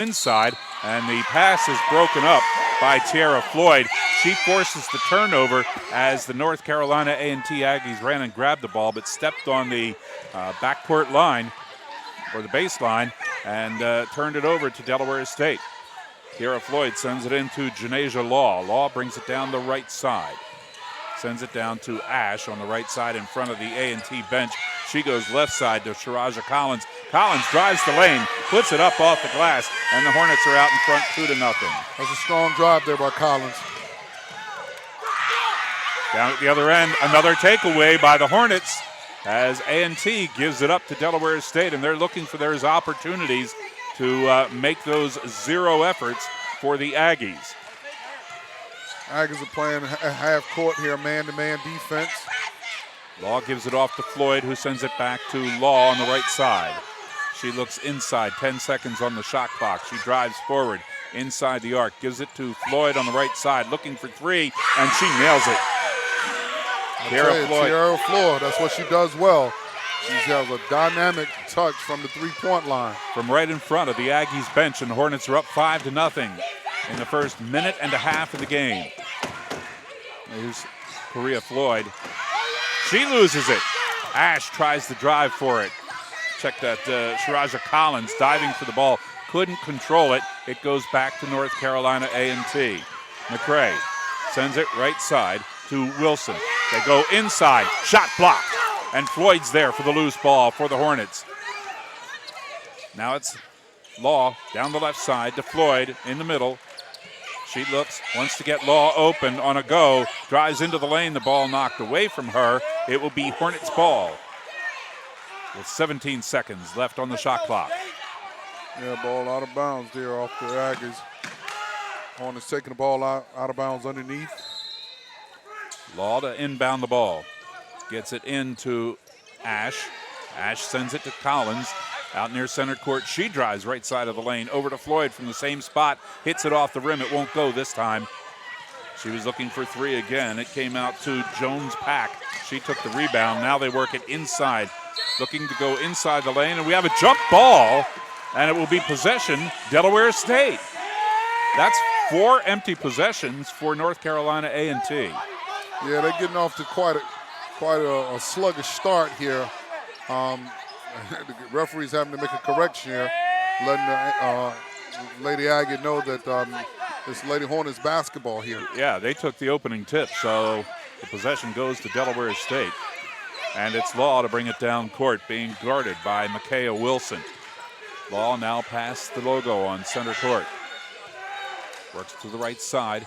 inside, and the pass is broken up by Tierra Floyd. She forces the turnover as the North Carolina A&T Aggies ran and grabbed the ball, but stepped on the backcourt line, or the baseline, and turned it over to Delaware State. Tierra Floyd sends it into Janasia Law. Law brings it down the right side. Sends it down to Ash on the right side in front of the A&T bench. She goes left side to Shiraja Collins. Collins drives the lane, puts it up off the glass, and the Hornets are out in front 2-0. That's a strong drive there by Collins. Down at the other end, another takeaway by the Hornets as A&T gives it up to Delaware State, and they're looking for those opportunities to make those zero efforts for the Aggies. Aggies are playing half court here, man-to-man defense. Law gives it off to Floyd, who sends it back to Law on the right side. She looks inside, 10 seconds on the shot clock. She drives forward inside the arc, gives it to Floyd on the right side, looking for three, and she nails it. Tierra Floyd, that's what she does well. She has a dynamic touch from the three-point line. From right in front of the Aggies bench, and the Hornets are up 5-0 in the first minute and a half of the game. Here's Korea Floyd. She loses it. Ash tries to drive for it. Check that, Shiraja Collins diving for the ball. Couldn't control it. It goes back to North Carolina A&T. McCray sends it right side to Wilson. They go inside. Shot blocked. And Floyd's there for the loose ball for the Hornets. Now it's Law down the left side to Floyd in the middle. She looks, wants to get Law open on a go, drives into the lane, the ball knocked away from her. It will be Hornets ball with 17 seconds left on the shot clock. Yeah, ball out of bounds there off the Aggies. Hornets taking the ball out of bounds underneath. Law to inbound the ball. Gets it into Ash. Ash sends it to Collins. Out near center court, she drives right side of the lane over to Floyd from the same spot, hits it off the rim. It won't go this time. She was looking for three again. It came out to Jones Pack. She took the rebound. Now they work it inside, looking to go inside the lane, and we have a jump ball, and it will be possession Delaware State. That's 4 empty possessions for North Carolina A&T. Yeah, they're getting off to quite a sluggish start here. The referee's having to make a correction here, letting the Lady Aggie know that it's Lady Hornets basketball here. Yeah, they took the opening tip, so the possession goes to Delaware State. And it's Law to bring it down court, being guarded by Micaiah Wilson. Law now past the logo on center court. Works to the right side,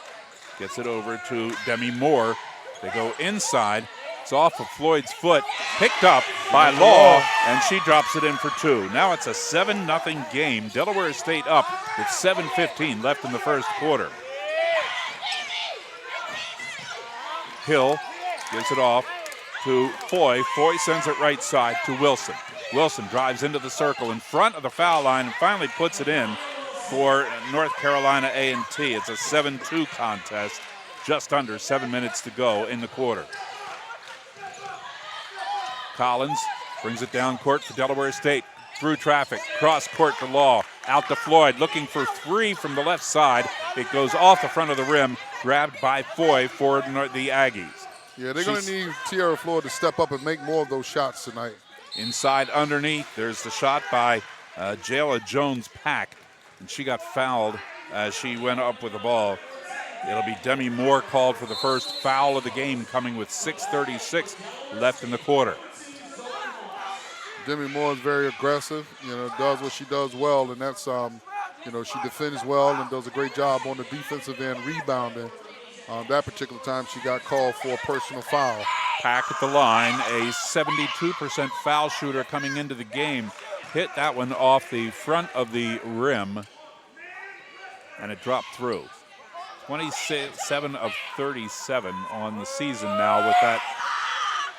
gets it over to Demi Moore. They go inside. It's off of Floyd's foot, picked up by Law, and she drops it in for 2. Now it's a 7-0 game. Delaware State up with 7:15 left in the first quarter. Hill gives it off to Foy. Foy sends it right side to Wilson. Wilson drives into the circle in front of the foul line and finally puts it in for North Carolina A&T. It's a 7-2 contest, just under 7 minutes to go in the quarter. Collins brings it down court for Delaware State. Through traffic, cross court to Law, out to Floyd, looking for three from the left side. It goes off the front of the rim, grabbed by Foy for the Aggies. Yeah, they're going to need Tierra Floyd to step up and make more of those shots tonight. Inside underneath, there's the shot by Jayla Jones-Pack, and she got fouled as she went up with the ball. It'll be Demi Moore called for the first foul of the game, coming with 6:36 left in the quarter. Demi Moore is very aggressive, does what she does well, and that's, she defends well and does a great job on the defensive end rebounding. That particular time she got called for a personal foul. Pack at the line, a 72% foul shooter coming into the game. Hit that one off the front of the rim, and it dropped through. 27 of 37 on the season now with that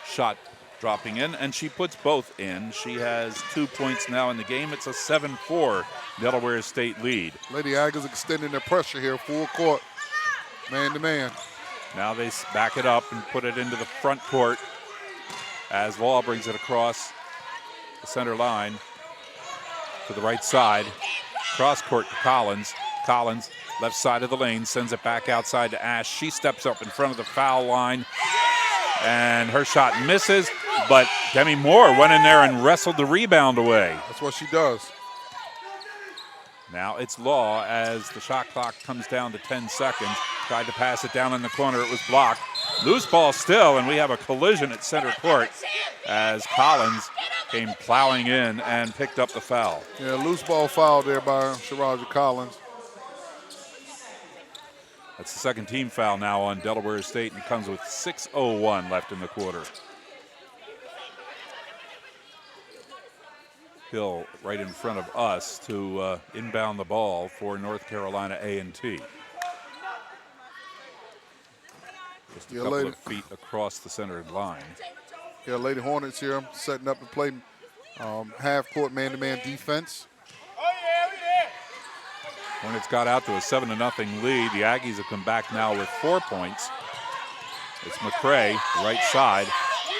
shot dropping in, and she puts both in. She has 2 points now in the game. It's a 7-4 Delaware State lead. Lady Aggies extending their pressure here, full court, man-to-man. Now they back it up and put it into the front court as Law brings it across the center line to the right side. Cross court to Collins. Collins, left side of the lane, sends it back outside to Ash. She steps up in front of the foul line, and her shot misses, but Demi Moore went in there and wrestled the rebound away. That's what she does. Now it's Law as the shot clock comes down to 10 seconds. Tried to pass it down in the corner. It was blocked. Loose ball still, and we have a collision at center court as Collins came plowing in and picked up the foul. Yeah, loose ball foul there by Sharaja Collins. That's the second team foul now on Delaware State, and it comes with 6:01 left in the quarter. Hill right in front of us to inbound the ball for North Carolina A&T. Just a couple of feet across the center line. Yeah, Lady Hornets here setting up to play half-court man-to-man defense. Hornets got out to a 7-0 lead. The Aggies have come back now with 4 points. It's McCray, right side,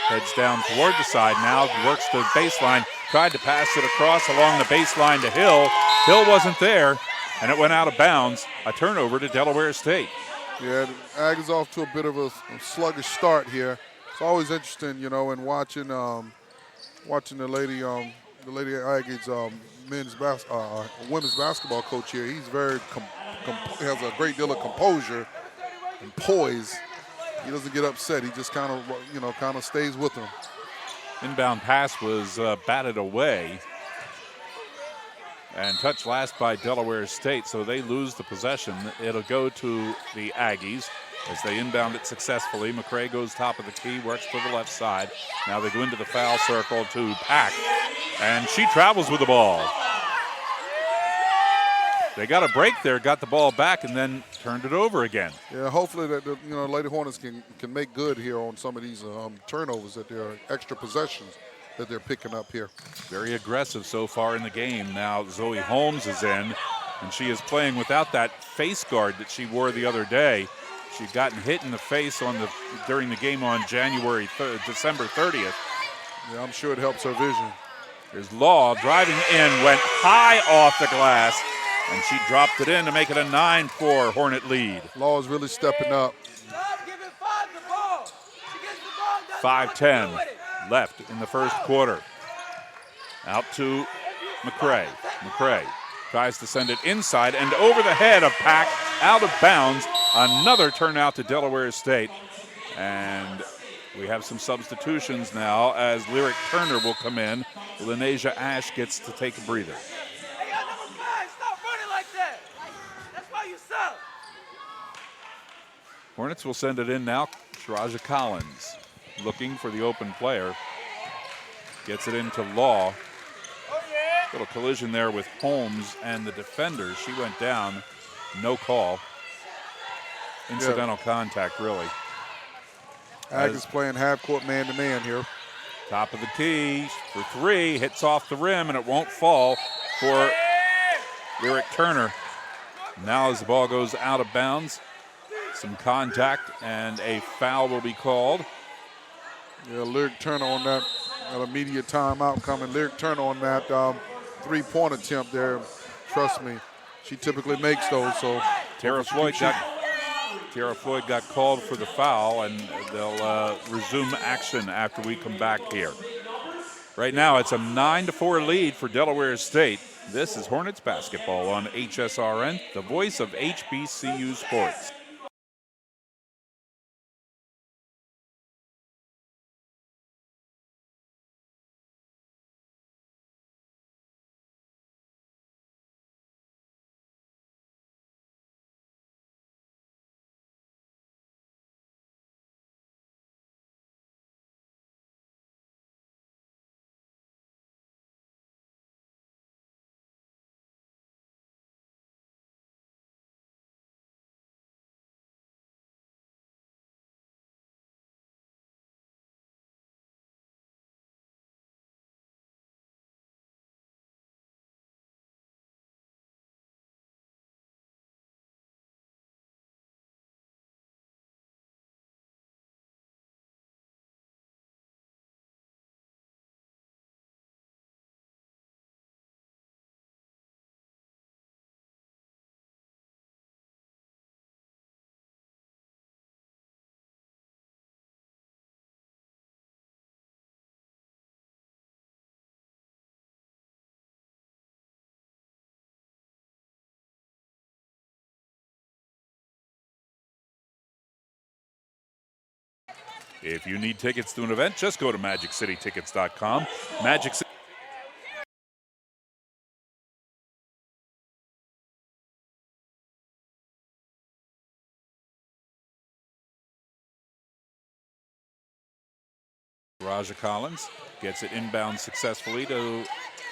heads down toward the side now, works the baseline, tried to pass it across along the baseline to Hill. Hill wasn't there, and it went out of bounds. A turnover to Delaware State. Yeah, the Aggies off to a bit of a sluggish start here. It's always interesting, you know, in watching the lady Aggies women's basketball coach here. He's very has a great deal of composure and poise. He doesn't get upset. He just kind of stays with them. Inbound pass was batted away and touched last by Delaware State, so they lose the possession. It'll go to the Aggies as they inbound it successfully. McCray goes top of the key, works to the left side. Now they go into the foul circle to Pack, and she travels with the ball. They got a break there, got the ball back, and then turned it over again. Yeah, hopefully that Lady Hornets can make good here on some of these turnovers, that they're extra possessions that they're picking up here. Very aggressive so far in the game. Now Zoe Holmes is in, and she is playing without that face guard that she wore the other day. She'd gotten hit in the face during the game on December 30th. Yeah, I'm sure it helps her vision. There's Law driving in, went high off the glass, and she dropped it in to make it a 9-4 Hornet lead. Law is really stepping up. 5:10 left in the first quarter. Out to McCray. McCray tries to send it inside and over the head of Pack, out of bounds. Another turnout to Delaware State. And we have some substitutions now as Lyric Turner will come in. Linasia Ash gets to take a breather. Hornets will send it in now. Sharaja Collins looking for the open player. Gets it into Law. Little collision there with Holmes and the defender. She went down. No call. Incidental contact, really. Aggies playing half-court man-to-man here. Top of the key for three. Hits off the rim, and it won't fall for Lyric Turner. Now as the ball goes out of bounds, some contact, and a foul will be called. Yeah, Lyric Turner on that immediate timeout coming. Lyric Turner on that three-point attempt there. Trust me, she typically makes those. So Tara Floyd got called for the foul, and they'll resume action after we come back here. Right now, it's a 9-4 lead for Delaware State. This is Hornets basketball on HSRN, the voice of HBCU sports. If you need tickets to an event, just go to MagicCityTickets.com. Magic City. Raja Collins gets it inbound successfully to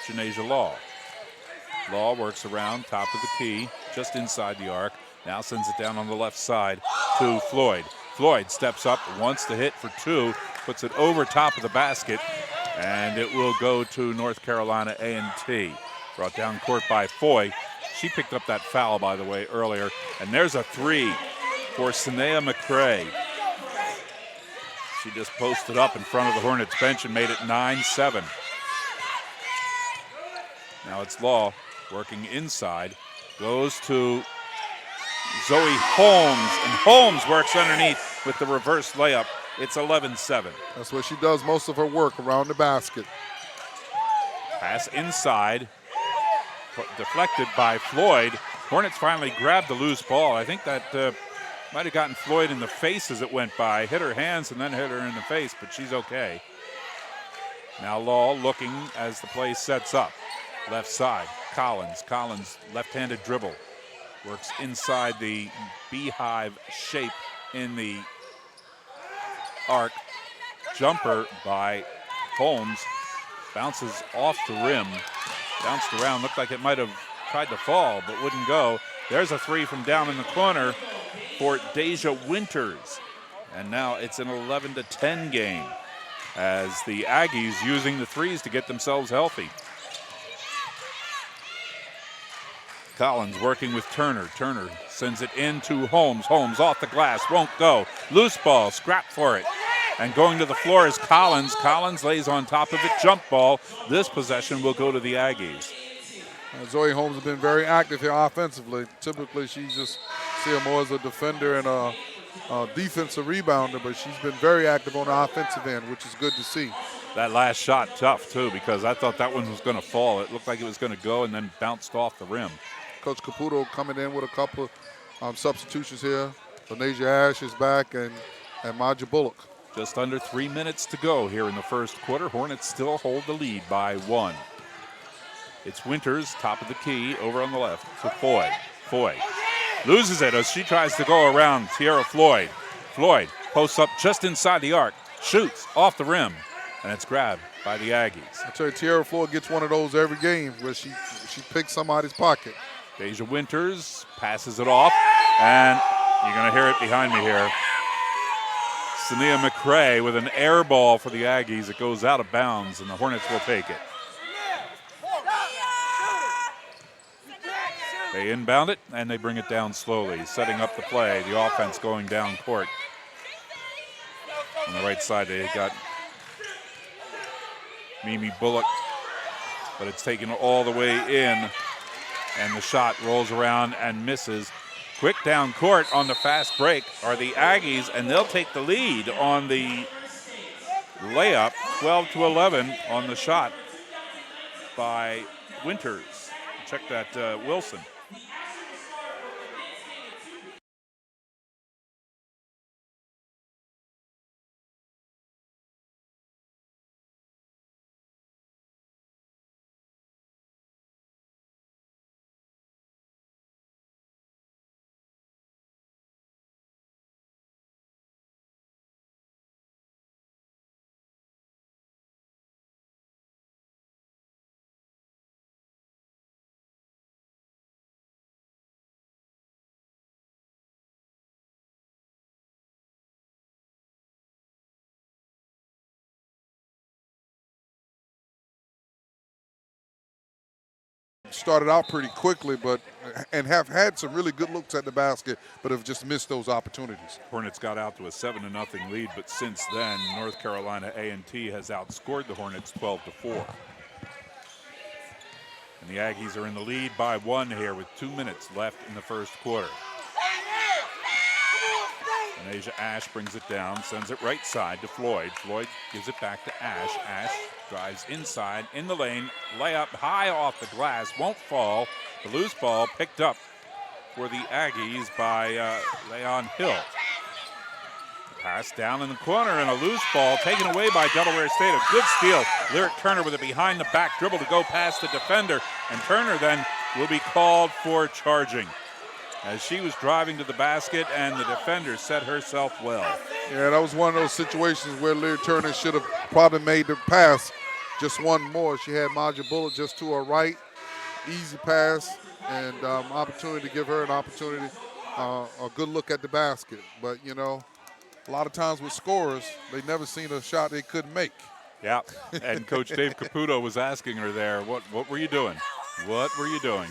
Janasia Law. Law works around top of the key, just inside the arc. Now sends it down on the left side to Floyd. Floyd steps up, wants to hit for two, puts it over top of the basket, and it will go to North Carolina A&T. Brought down court by Foy. She picked up that foul, by the way, earlier. And there's a three for Sanea McCray. She just posted up in front of the Hornets bench and made it 9-7. Now it's Law working inside. Goes to Zoe Holmes, and Holmes works underneath with the reverse layup. It's 11-7. That's where she does most of her work, around the basket. Pass inside, deflected by Floyd. Hornets finally grabbed the loose ball. I think that might have gotten Floyd in the face as it went by. Hit her hands and then hit her in the face, but she's okay. Now Law looking as the play sets up. Left side, Collins. Collins, left-handed dribble. Works inside the beehive shape in the arc. Jumper by Holmes. Bounces off the rim. Bounced around, looked like it might have tried to fall, but wouldn't go. There's a three from down in the corner for Deja Winters. And now it's an 11-10 game as the Aggies using the threes to get themselves healthy. Collins working with Turner. Turner sends it in to Holmes. Holmes off the glass, won't go. Loose ball, scrap for it. And going to the floor is Collins. Collins lays on top of it, jump ball. This possession will go to the Aggies. Zoe Holmes has been very active here offensively. Typically, she just see her more as a defender and a defensive rebounder, but she's been very active on the offensive end, which is good to see. That last shot tough, too, because I thought that one was going to fall. It looked like it was going to go and then bounced off the rim. Coach Caputo coming in with a couple of substitutions here. Lanasia Ash is back and Maja Bullock. Just under 3 minutes to go here in the first quarter. Hornets still hold the lead by 1. It's Winters, top of the key, over on the left to Foy. Foy loses it as she tries to go around Tierra Floyd. Floyd posts up just inside the arc, shoots off the rim, and it's grabbed by the Aggies. I tell you, Tierra Floyd gets one of those every game where she picks somebody's pocket. Deja Winters passes it off, and you're going to hear it behind me here. Sanea McCray with an air ball for the Aggies. It goes out of bounds, and the Hornets will take it. They inbound it, and they bring it down slowly, setting up the play, the offense going down court. On the right side, they got Mimi Bullock, but it's taken all the way in, and the shot rolls around and misses. Quick down court on the fast break are the Aggies, and they'll take the lead on the layup, 12-11 on the shot by Winters. Check that, Wilson. Started out pretty quickly, and have had some really good looks at the basket, but have just missed those opportunities. Hornets got out to a 7-0 lead, but since then, North Carolina A&T has outscored the Hornets 12-4. And the Aggies are in the lead by 1 here with 2 minutes left in the first quarter. And Asia Ash brings it down, sends it right side to Floyd. Floyd gives it back to Ash. Ash drives inside, in the lane, layup high off the glass, won't fall. The loose ball picked up for the Aggies by Leon Hill. Pass down in the corner and a loose ball taken away by Delaware State. A good steal. Lyric Turner with a behind the back dribble to go past the defender. And Turner then will be called for charging as she was driving to the basket and the defender set herself well. Yeah, that was one of those situations where Lyric Turner should have probably made the pass just one more. She had Maja Bullock just to her right. Easy pass and opportunity to give her an opportunity, a good look at the basket. But, you know, a lot of times with scorers, they never seen a shot they couldn't make. Yeah, and Coach Dave Caputo was asking her there, what were you doing? What were you doing?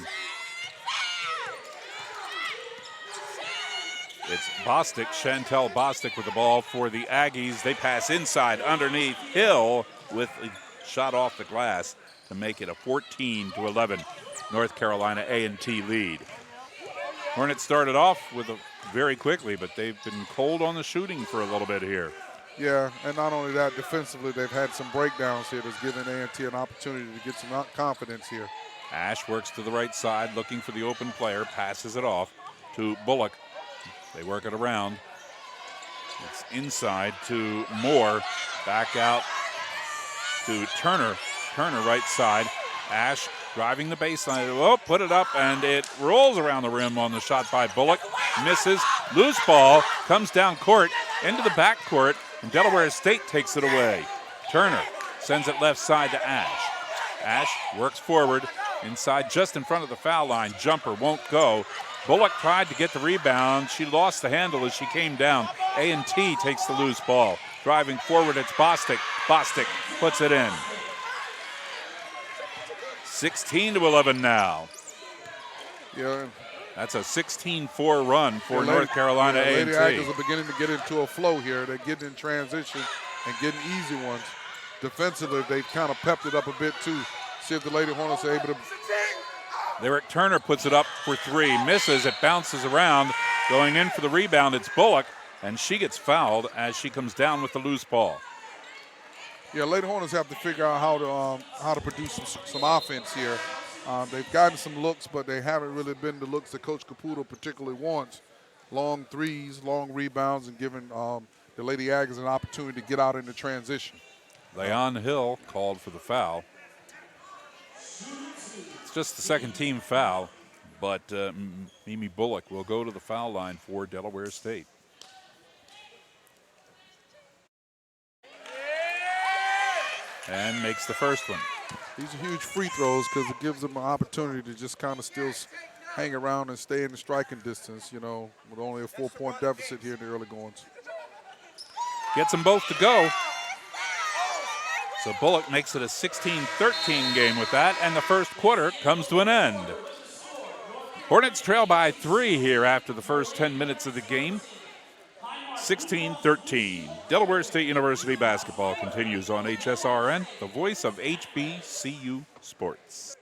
It's Bostic, Chantel Bostic with the ball for the Aggies. They pass inside underneath. Hill with a shot off the glass to make it a 14-11 North Carolina A&T lead. Hornets started off with very quickly, but they've been cold on the shooting for a little bit here. Yeah, and not only that, defensively, they've had some breakdowns here that's given A&T an opportunity to get some confidence here. Ash works to the right side, looking for the open player, passes it off to Bullock. They work it around. It's inside to Moore, back out to Turner. Turner right side. Ash driving the baseline. Oh, put it up, and it rolls around the rim on the shot by Bullock. Misses. Loose ball comes down court into the backcourt, and Delaware State takes it away. Turner sends it left side to Ash. Ash works forward inside just in front of the foul line. Jumper won't go. Bullock tried to get the rebound. She lost the handle as she came down. A&T takes the loose ball. Driving forward, it's Bostic. Bostic puts it in. 16-11 now. Yeah. That's a 16-4 run for North Carolina A&T. Lady Aggies are beginning to get into a flow here. They're getting in transition and getting easy ones. Defensively, they've kind of pepped it up a bit too. See if the Lady Hornets are able to. Lyric Turner puts it up for three. Misses. It bounces around. Going in for the rebound, it's Bullock, and she gets fouled as she comes down with the loose ball. Yeah, Lady Hornets have to figure out how to produce some offense here. They've gotten some looks, but they haven't really been the looks that Coach Caputo particularly wants. Long threes, long rebounds, and giving the Lady Aggies an opportunity to get out in the transition. Leon Hill called for the foul. It's just the second team foul, but Mimi Bullock will go to the foul line for Delaware State. And makes the first one. These are huge free throws because it gives them an opportunity to just kind of still hang around and stay in the striking distance, you know, with only a 4-point deficit here in the early goings. Gets them both to go. So Bullock makes it a 16-13 game with that, and the first quarter comes to an end. Hornets trail by 3 here after the first 10 minutes of the game. 16-13. Delaware State University basketball continues on HSRN, the voice of HBCU sports.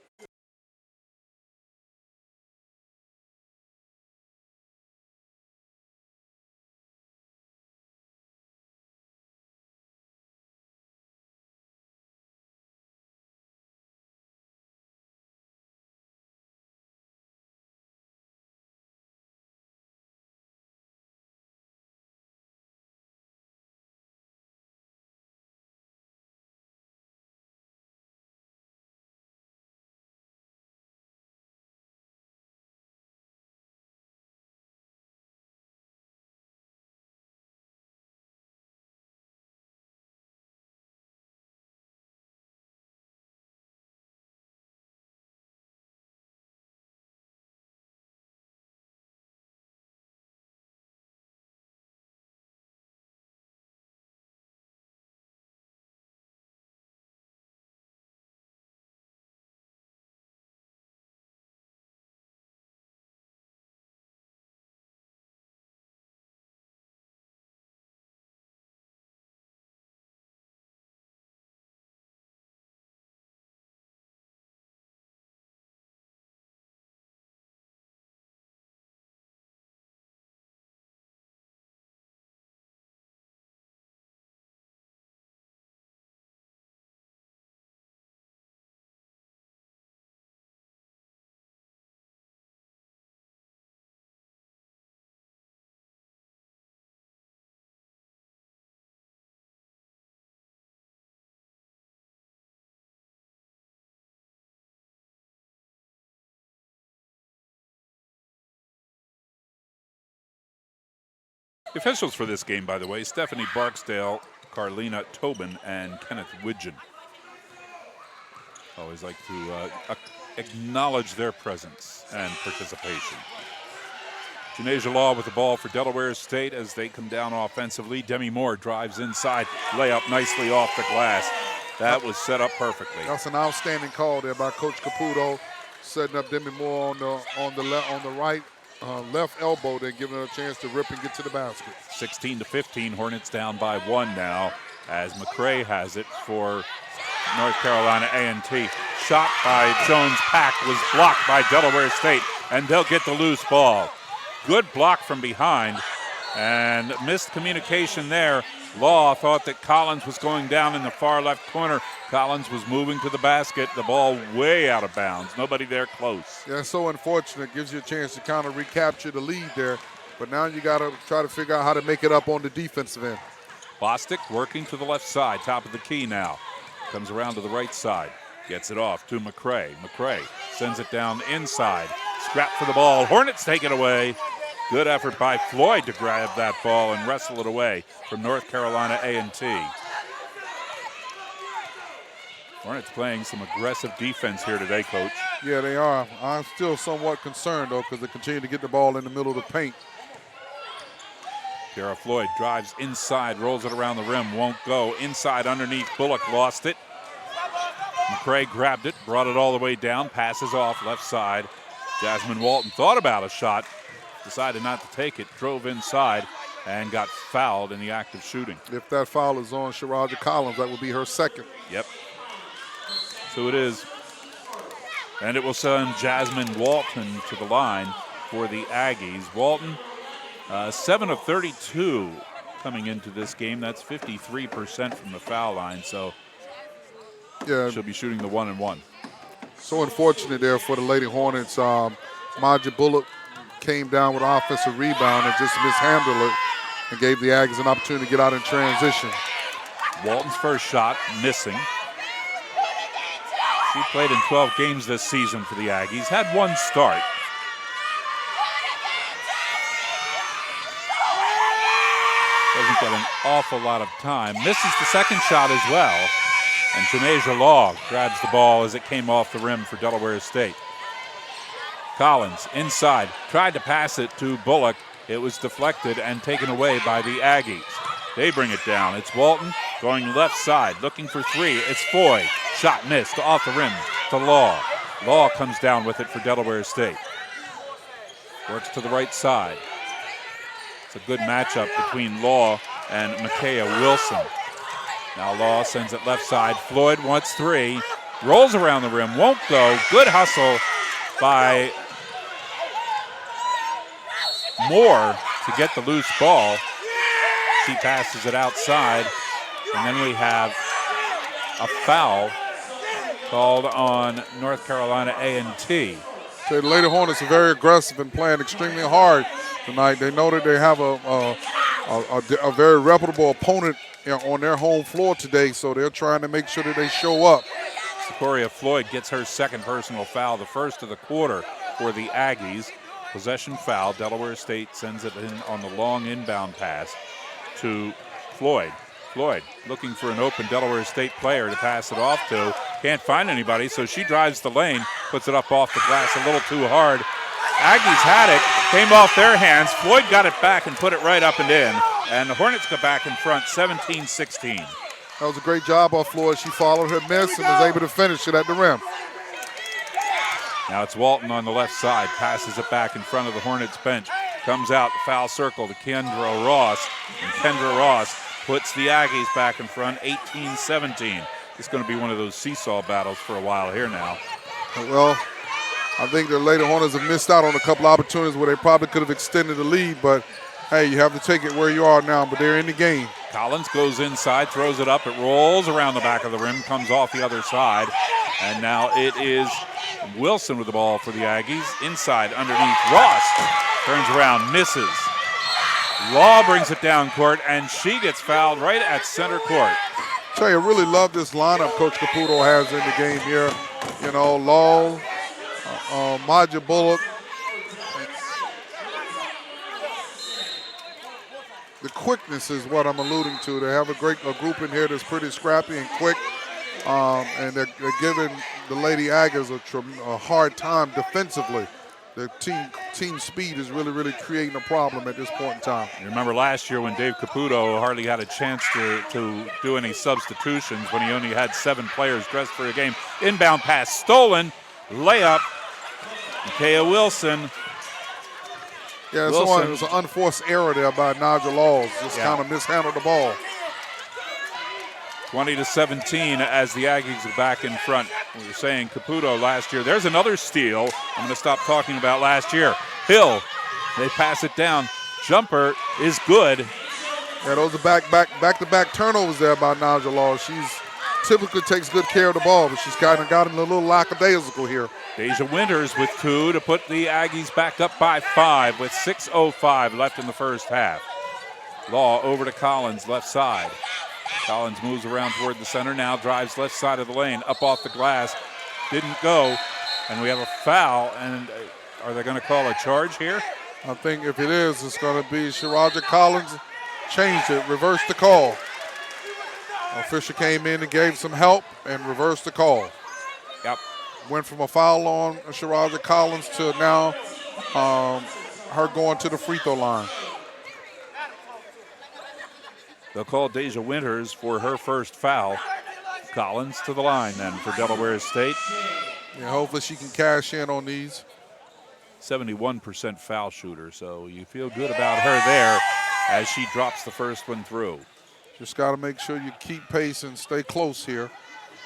The officials for this game, by the way, Stephanie Barksdale, Carlina Tobin, and Kenneth Widgeon. Always like to acknowledge their presence and participation. Janasia Law with the ball for Delaware State as they come down offensively. Demi Moore drives inside, layup nicely off the glass. That was set up perfectly. That's an outstanding call there by Coach Caputo, setting up Demi Moore on the right left elbow, then giving her a chance to rip and get to the basket. 16-15, Hornets down by 1 now as McCray has it for North Carolina A&T. Shot by Jones-Pack was blocked by Delaware State, and they'll get the loose ball. Good block from behind, and missed communication there. Law thought that Collins was going down in the far left corner. Collins was moving to the basket. The ball way out of bounds. Nobody there close. Yeah, so unfortunate. Gives you a chance to kind of recapture the lead there. But now you got to try to figure out how to make it up on the defensive end. Bostic working to the left side, top of the key now. Comes around to the right side. Gets it off to McCray. McCray sends it down inside. Scrap for the ball. Hornets take it away. Good effort by Floyd to grab that ball and wrestle it away from North Carolina A&T. Hornets playing some aggressive defense here today, Coach. Yeah, they are. I'm still somewhat concerned, though, because they continue to get the ball in the middle of the paint. Kara Floyd drives inside, rolls it around the rim, won't go. Inside underneath, Bullock lost it. McCray grabbed it, brought it all the way down, passes off left side. Jasmine Walton thought about a shot, decided not to take it, drove inside, and got fouled in the act of shooting. If that foul is on Sharaja Collins, that will be her second. Yep. So it is. And it will send Jasmine Walton to the line for the Aggies. Walton, 7 of 32 coming into this game. That's 53% from the foul line. So yeah, she'll be shooting the 1-and-1. So unfortunate there for the Lady Hornets. Maja Bullock came down with an offensive rebound and just mishandled it and gave the Aggies an opportunity to get out in transition. Walton's first shot missing. She played in 12 games this season for the Aggies, had one start. Doesn't get an awful lot of time. Misses the second shot as well. And Janasia Law grabs the ball as it came off the rim for Delaware State. Collins inside, tried to pass it to Bullock. It was deflected and taken away by the Aggies. They bring it down. It's Walton going left side, looking for three. It's Foy. Shot missed off the rim to Law. Law comes down with it for Delaware State. Works to the right side. It's a good matchup between Law and Micaiah Wilson. Now Law sends it left side. Floyd wants three. Rolls around the rim, won't go. Good hustle by Moore to get the loose ball. She passes it outside. And then we have a foul called on North Carolina A&T. So the Lady Hornets are very aggressive and playing extremely hard tonight. They know that they have a very reputable opponent on their home floor today, so they're trying to make sure that they show up. Secoria Floyd gets her second personal foul, the first of the quarter for the Aggies. Possession foul. Delaware State sends it in on the long inbound pass to Floyd. Floyd looking for an open Delaware State player to pass it off to. Can't find anybody, so she drives the lane, puts it up off the glass a little too hard. Aggies had it, came off their hands. Floyd got it back and put it right up and in. And the Hornets go back in front, 17-16. That was a great job off Floyd. She followed her miss and was able to finish it at the rim. Now it's Walton on the left side, passes it back in front of the Hornets bench. Comes out, foul circle to Kendra Ross. And Kendra Ross puts the Aggies back in front, 18-17. It's going to be one of those seesaw battles for a while here now. Well, I think the Lady Hornets have missed out on a couple opportunities where they probably could have extended the lead, but hey, you have to take it where you are now, but they're in the game. Collins goes inside, throws it up, it rolls around the back of the rim, comes off the other side, and now it is Wilson with the ball for the Aggies. Inside, underneath, Ross turns around, misses. Law brings it down court, and she gets fouled right at center court. Tell you, I really love this lineup Coach Caputo has in the game here. You know, Law, Maja Bullock, the quickness is what I'm alluding to. They have a group in here that's pretty scrappy and quick, and they're giving the Lady Aggies a hard time defensively. The team speed is really creating a problem at this point in time. You remember last year when Dave Caputo hardly had a chance to do any substitutions when he only had 7 players dressed for a game. Inbound pass stolen, layup. Kaya Wilson. Yeah, it was an unforced error there by Nigel Laws. Just kind of mishandled the ball. 20-17 as the Aggies are back in front. We were saying Caputo last year. There's another steal. I'm going to stop talking about last year. Hill, they pass it down. Jumper is good. Yeah, those are back-to-back turnovers there by Nigel Laws. She's typically takes good care of the ball, but she's kind of gotten a little lackadaisical here. Deja Winters with 2 to put the Aggies back up by 5 with 6:05 left in the first half. Law over to Collins, left side. Collins moves around toward the center now, drives left side of the lane, up off the glass. Didn't go, and we have a foul. And are they going to call a charge here? I think if it is, it's going to be Shiraja Collins. Changed it, reversed the call. Official came in and gave some help and reversed the call. Yep. Went from a foul on Shiraja Collins to now her going to the free throw line. They'll call Deja Winters for her first foul. Collins to the line then for Delaware State. Yeah, hopefully she can cash in on these. 71% foul shooter, so you feel good about her there as she drops the first one through. Just got to make sure you keep pace and stay close here.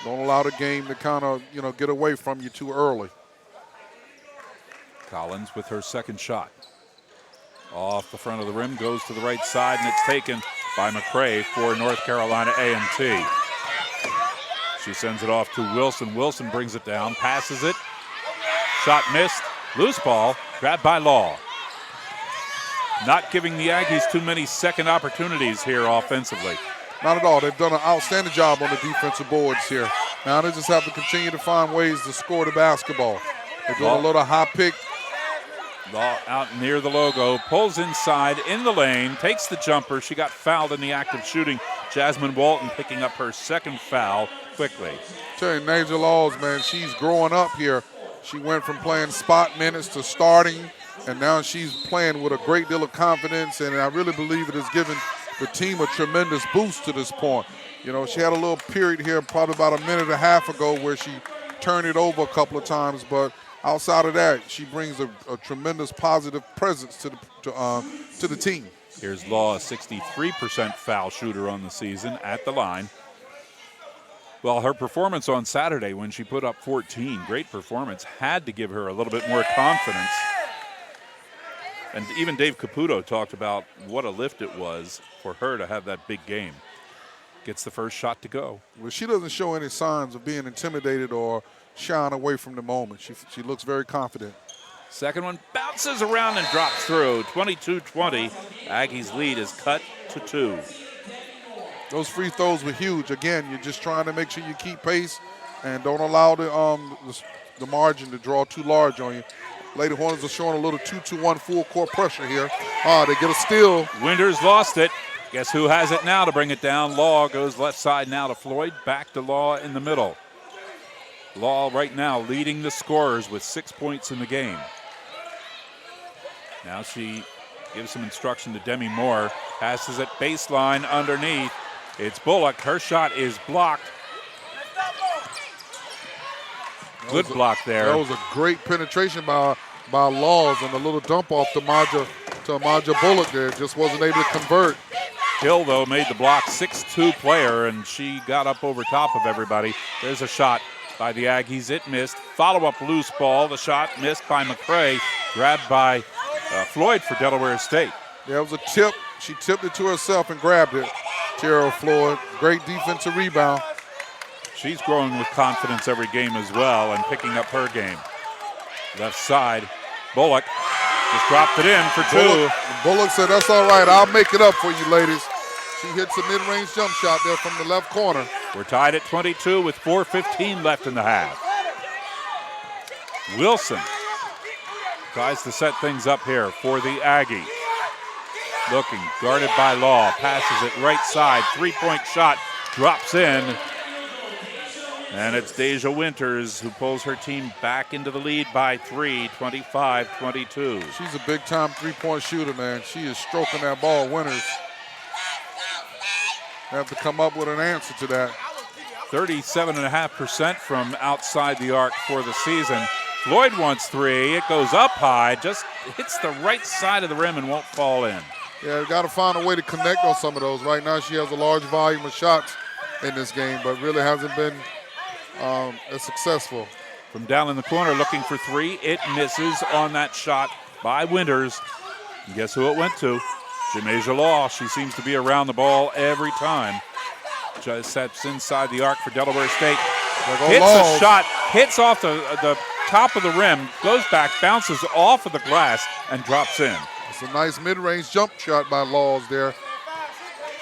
Don't allow the game to kind of, get away from you too early. Collins with her second shot. Off the front of the rim, goes to the right side, and it's taken by McCray for North Carolina A&T. She sends it off to Wilson. Wilson brings it down, passes it. Shot missed. Loose ball, grabbed by Law. Not giving the Aggies too many second opportunities here offensively. Not at all. They've done an outstanding job on the defensive boards here. Now they just have to continue to find ways to score the basketball. They're doing a little high pick. Law out near the logo, pulls inside in the lane, takes the jumper. She got fouled in the act of shooting. Jasmine Walton picking up her second foul quickly. Tell you, Naja Laws, man, she's growing up here. She went from playing spot minutes to starting, and now she's playing with a great deal of confidence, and I really believe it has given the team a tremendous boost to this point. She had a little period here probably about a minute and a half ago where she turned it over a couple of times, but outside of that, she brings a tremendous positive presence to the team. Here's Law, a 63% foul shooter on the season at the line. Well, her performance on Saturday when she put up 14, great performance, had to give her a little bit more confidence. And even Dave Caputo talked about what a lift it was for her to have that big game. Gets the first shot to go. Well, she doesn't show any signs of being intimidated or shying away from the moment. She looks very confident. Second one bounces around and drops through. 22-20. Aggies' lead is cut to 2. Those free throws were huge. Again, you're just trying to make sure you keep pace and don't allow the margin to draw too large on you. Lady Hornets are showing a little 2-2-1 full court pressure here. They get a steal. Winters lost it. Guess who has it now to bring it down? Law goes left side now to Floyd. Back to Law in the middle. Law right now leading the scorers with 6 points in the game. Now she gives some instruction to Demi Moore. Passes it baseline underneath. It's Bullock. Her shot is blocked. Good block there. That was a great penetration by Laws and a little dump off to Amaja Bullock there. Just wasn't able to convert. Hill, though, made the block. 6'2" player, and she got up over top of everybody. There's a shot by the Aggies. It missed. Follow-up loose ball. The shot missed by McCray. Grabbed by Floyd for Delaware State. Yeah, it was a tip. She tipped it to herself and grabbed it. Tara Floyd, great defensive rebound. She's growing with confidence every game as well and picking up her game. Left side, Bullock just dropped it in for 2. Bullock said, that's all right, I'll make it up for you, ladies. She hits a mid-range jump shot there from the left corner. We're tied at 22 with 4:15 left in the half. Wilson tries to set things up here for the Aggies. Looking, guarded by Law, passes it right side, three-point shot, drops in. And it's Deja Winters who pulls her team back into the lead by 3, 25-22. She's a big-time three-point shooter, man. She is stroking that ball. Winters have to come up with an answer to that. 37.5% from outside the arc for the season. Floyd wants three. It goes up high, just hits the right side of the rim and won't fall in. Yeah, got to find a way to connect on some of those. Right now she has a large volume of shots in this game, but really hasn't been as successful. From down in the corner looking for three. It misses on that shot by Winters. And guess who it went to? Jamasia Law. She seems to be around the ball every time. Just steps inside the arc for Delaware State. Hits a shot, hits off the top of the rim, goes back, bounces off of the glass, and drops in. It's a nice mid-range jump shot by Laws there.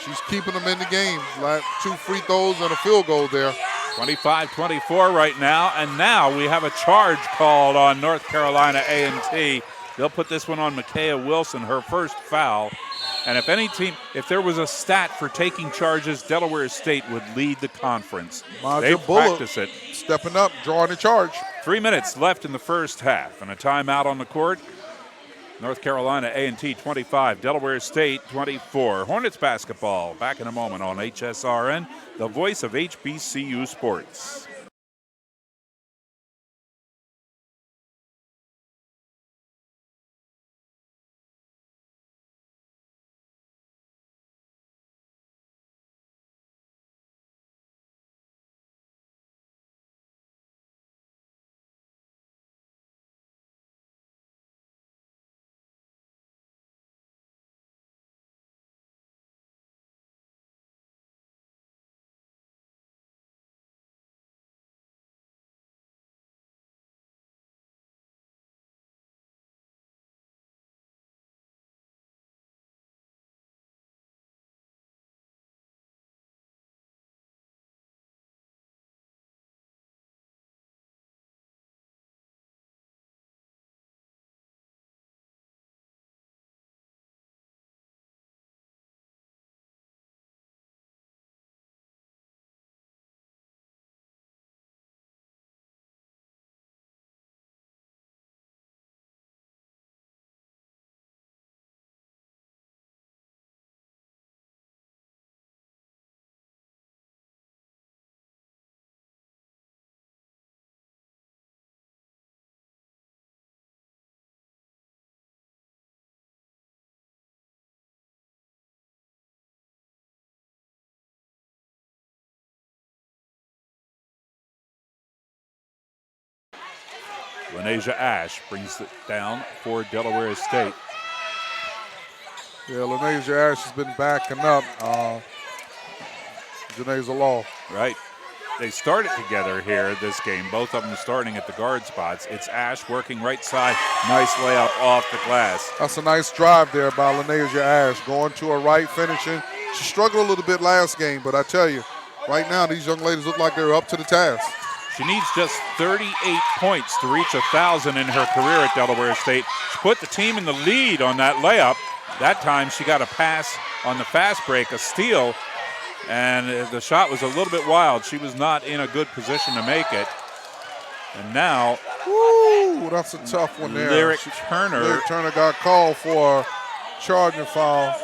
She's keeping them in the game. Like 2 free throws and a field goal there. 25-24 right now, and now we have a charge called on North Carolina A&T. They'll put this one on Micaiah Wilson, her first foul. And if there was a stat for taking charges, Delaware State would lead the conference. They practice it. Stepping up, drawing the charge. 3 minutes left in the first half, and a timeout on the court. North Carolina A&T 25, Delaware State 24. Hornets basketball back in a moment on HSRN, the voice of HBCU sports. Lanesia Ash brings it down for Delaware State. Yeah, Lanesia Ash has been backing up Janaisa Law. Right. They started together here this game, both of them starting at the guard spots. It's Ash working right side. Nice layup off the glass. That's a nice drive there by Lanesia Ash, going to her right, finishing. She struggled a little bit last game, but I tell you, right now these young ladies look like they're up to the task. She needs just 38 points to reach 1,000 in her career at Delaware State. She put the team in the lead on that layup. That time she got a pass on the fast break, a steal, and the shot was a little bit wild. She was not in a good position to make it. And now, woo, that's a tough one there. Lyric Turner got called for a charging foul.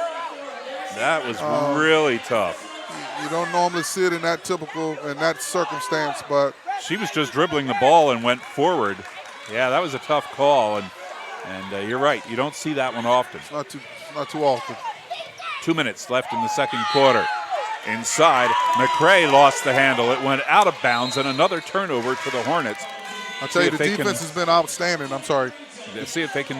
That was really tough. You don't normally see it in that circumstance, but she was just dribbling the ball and went forward. Yeah, that was a tough call, and you're right. You don't see that one often. It's not too often. 2 minutes left in the second quarter. Inside, McCray lost the handle. It went out of bounds, and another turnover to the Hornets. I'll tell you, the defense has been outstanding. I'm sorry. See if they can,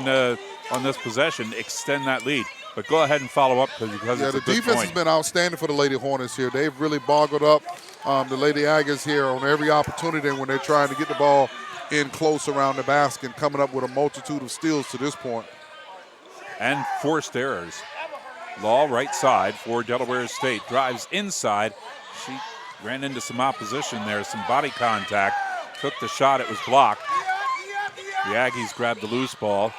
on this possession, extend that lead. But go ahead and follow up because it's a good point. The defense has been outstanding for the Lady Hornets here. They've really boggled up the Lady Aggies here on every opportunity when they're trying to get the ball in close around the basket and coming up with a multitude of steals to this point. And forced errors. Law right side for Delaware State. Drives inside. She ran into some opposition there, some body contact. Took the shot. It was blocked. The Aggies grabbed the loose ball.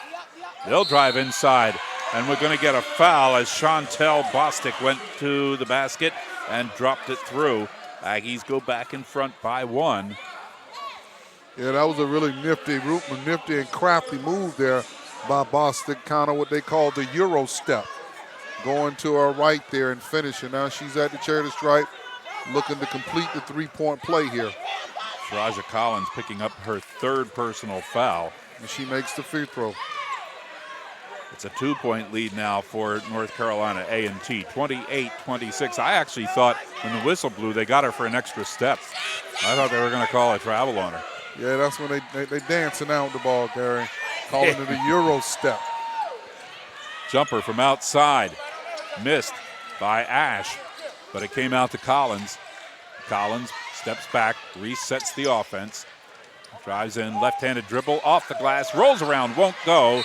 They'll drive inside. And we're going to get a foul as Chantel Bostic went to the basket and dropped it through. Aggies go back in front by 1. Yeah, that was a really nifty and crafty move there by Bostic, kind of what they call the Euro step. Going to her right there and finishing. Now she's at the charity stripe, looking to complete the three-point play here. Raja Collins picking up her 3rd personal foul. And she makes the free throw. It's a 2-point lead now for North Carolina A&T, 28-26. I actually thought when the whistle blew, they got her for an extra step. I thought they were going to call a travel on her. Yeah, that's when they dancing out the ball, Gary, calling it a Euro step. Jumper from outside, missed by Ash, but it came out to Collins. Collins steps back, resets the offense, drives in, left-handed dribble, off the glass, rolls around, won't go.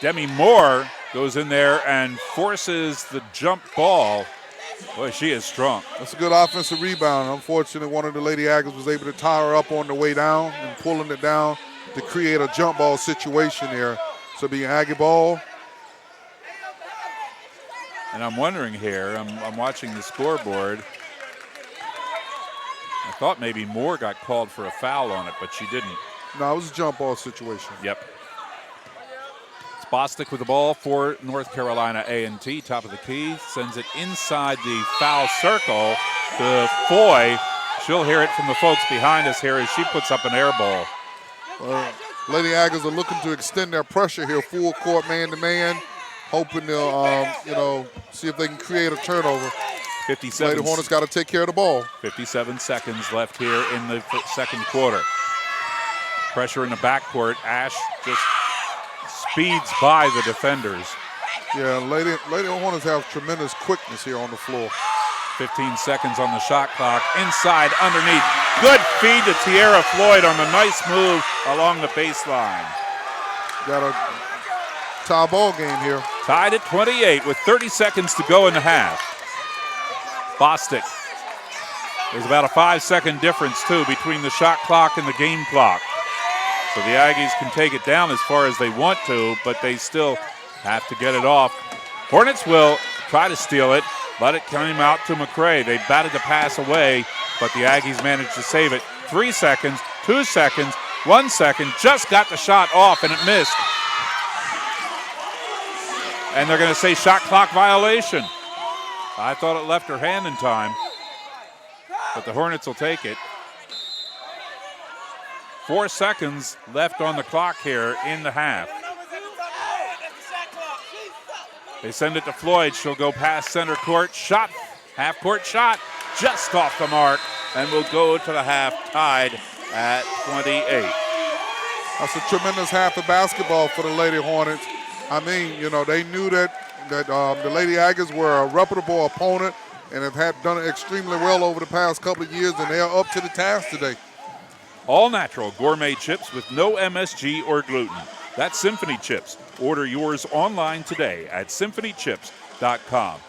Demi Moore goes in there and forces the jump ball. Boy, she is strong. That's a good offensive rebound. Unfortunately, one of the Lady Aggies was able to tie her up on the way down and pulling it down to create a jump ball situation there. So be Aggie ball. And I'm wondering here, I'm watching the scoreboard. I thought maybe Moore got called for a foul on it, but she didn't. No, it was a jump ball situation. Yep. It's Bostic with the ball for North Carolina A&T, top of the key, sends it inside the foul circle to Foy. She'll hear it from the folks behind us here as she puts up an air ball. Lady Aggies are looking to extend their pressure here, full court man-to-man, hoping to, see if they can create a turnover. 57. Lady Hornets got to take care of the ball. 57 seconds left here in the second quarter. Pressure in the backcourt. Ash just speeds by the defenders. Yeah, Lady Hornets have tremendous quickness here on the floor. 15 seconds on the shot clock. Inside, underneath. Good feed to Tierra Floyd on a nice move along the baseline. Got a tie ball game here. Tied at 28 with 30 seconds to go in the half. Bostic. There's about a 5-second difference, too, between the shot clock and the game clock. So the Aggies can take it down as far as they want to, but they still have to get it off. Hornets will try to steal it, but it came out to McCray. They batted the pass away, but the Aggies managed to save it. 3 seconds, 2 seconds, 1 second, just got the shot off, and it missed. And they're going to say shot clock violation. I thought it left her hand in time, but the Hornets will take it. 4 seconds left on the clock here in the half. They send it to Floyd. She'll go past center court. Shot, half-court shot, just off the mark, and will go to the half tied at 28. That's a tremendous half of basketball for the Lady Hornets. I mean, they knew that the Lady Aggies were a reputable opponent and have done it extremely well over the past couple of years, and they are up to the task today. All natural gourmet chips with no MSG or gluten. That's Symphony Chips. Order yours online today at symphonychips.com.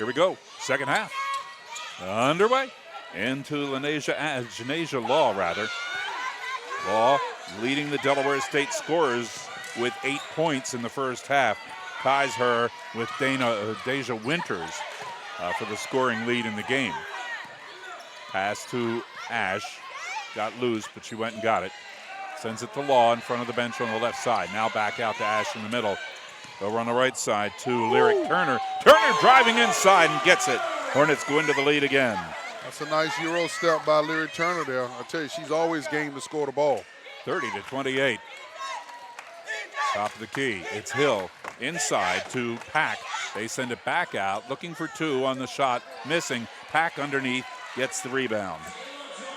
Here we go, second half. Underway into Janasia Law, rather. Law leading the Delaware State scorers with 8 points in the first half. Ties her with Deja Winters for the scoring lead in the game. Pass to Ash. Got loose, but she went and got it. Sends it to Law in front of the bench on the left side. Now back out to Ash in the middle. Over on the right side to Lyric Turner. Turner driving inside and gets it. Hornets go into the lead again. That's a nice Euro step by Lyric Turner there. I tell you, she's always game to score the ball. 30-28. Top of the key. It's Hill inside to Pack. They send it back out, looking for two on the shot. Missing. Pack underneath gets the rebound.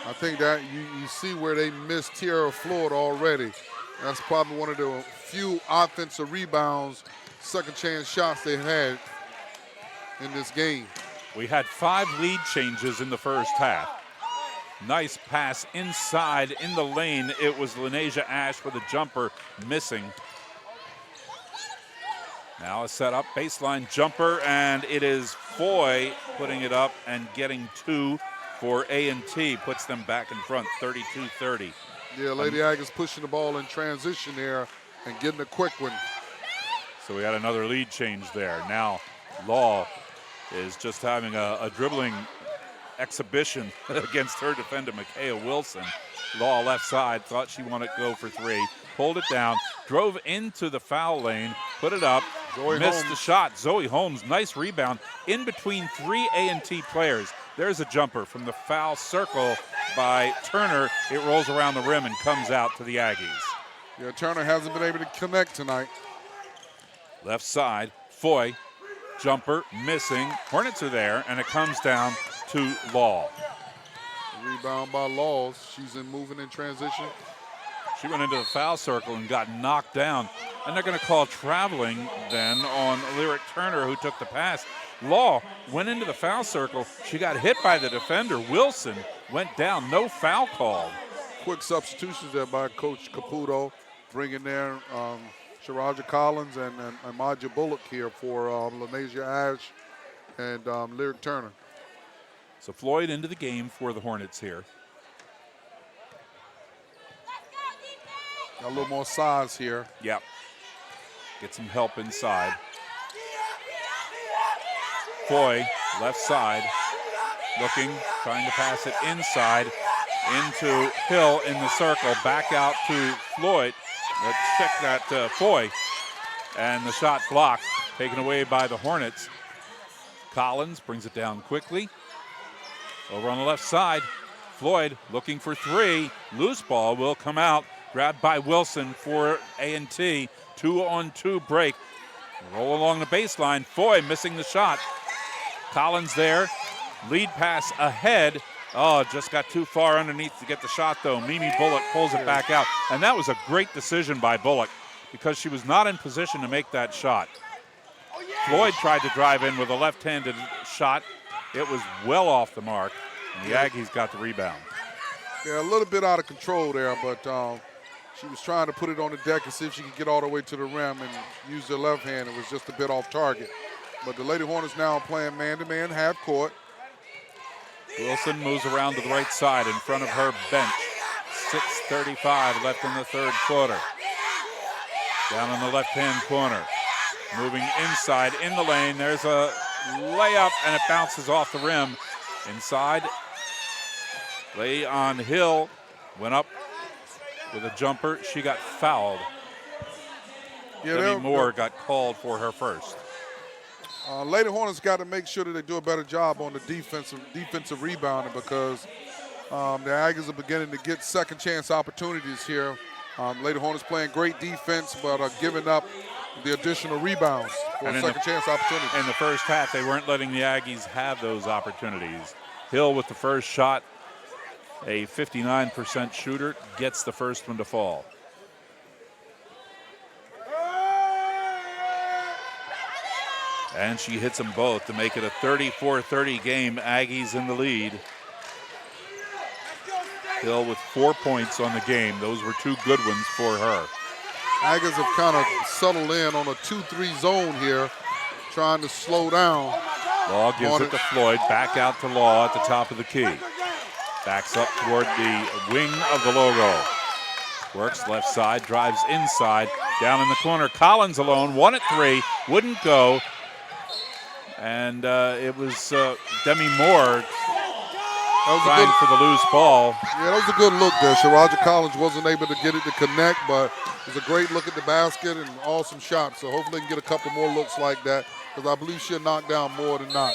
I think that you see where they missed Tierra Floyd already. That's probably one of the few offensive rebounds, second chance shots they had in this game. We had 5 lead changes in the first half. Nice pass inside in the lane. It was Lenasia Ash with a jumper missing. Now a set up baseline jumper, and it is Foy putting it up and getting 2 for A&T. Puts them back in front, 32-30. Yeah, Lady Aggies pushing the ball in transition there and getting a quick one. So we had another lead change there. Now Law is just having a dribbling exhibition against her defender, Micaiah Wilson. Law left side, thought she wanted to go for 3, pulled it down, drove into the foul lane, put it up, missed the shot. Zoe Holmes, nice rebound in between 3 A&T players. There's a jumper from the foul circle by Turner. It rolls around the rim and comes out to the Aggies. Yeah, Turner hasn't been able to connect tonight. Left side, Foy, jumper, missing. Hornets are there, and it comes down to Law. Rebound by Laws. She's moving in transition. She went into the foul circle and got knocked down. And they're going to call traveling then on Lyric Turner, who took the pass. Law went into the foul circle. She got hit by the defender. Wilson went down. No foul called. Quick substitutions there by Coach Caputo, bringing there Sharaja Collins and Maja Bullock here for Lenasia Ash and Lyric Turner. So Floyd into the game for the Hornets here. Got a little more size here. Yep. Get some help inside. Foy, left side, looking, trying to pass it inside into Hill in the circle, back out to Floyd. Let's check that Foy. And the shot blocked, taken away by the Hornets. Collins brings it down quickly. Over on the left side, Floyd looking for 3. Loose ball will come out. Grabbed by Wilson for A&T. 2-on-2 break. Roll along the baseline. Foy missing the shot. Collins there. Lead pass ahead. Oh, just got too far underneath to get the shot, though. Mimi Bullock pulls it back out. And that was a great decision by Bullock because she was not in position to make that shot. Floyd tried to drive in with a left-handed shot. It was well off the mark, and the Aggies got the rebound. Yeah, a little bit out of control there, but she was trying to put it on the deck and see if she could get all the way to the rim and use her left hand. It was just a bit off target. But the Lady Hornets now playing man-to-man half court. Wilson moves around to the right side in front of her bench. 6:35 left in the third quarter. Down in the left-hand corner. Moving inside in the lane. There's a layup, and it bounces off the rim. Inside, lay on Hill. Went up with a jumper. She got fouled. Yeah, Debbie Moore got called for her first. Lady Hornets got to make sure that they do a better job on the defensive rebounding because the Aggies are beginning to get second chance opportunities here. Lady Hornets playing great defense, but are giving up the additional rebounds for a second chance opportunity. In the first half, they weren't letting the Aggies have those opportunities. Hill with the first shot, a 59% shooter, gets the first one to fall. And she hits them both to make it a 34-30 game. Aggies in the lead. Hill with 4 points on the game. Those were 2 good ones for her. Aggies have kind of settled in on a 2-3 zone here, trying to slow down Law gives it to Floyd, back out to Law at the top of the key. Backs up toward the wing of the logo. Works left side, drives inside, down in the corner. Collins alone, 1 at 3, wouldn't go. And it was Demi Moore trying for the loose ball. Yeah, that was a good look there. Sharaja Collins wasn't able to get it to connect, but it was a great look at the basket and awesome shot. So hopefully they can get a couple more looks like that, because I believe she'll knock down more than not.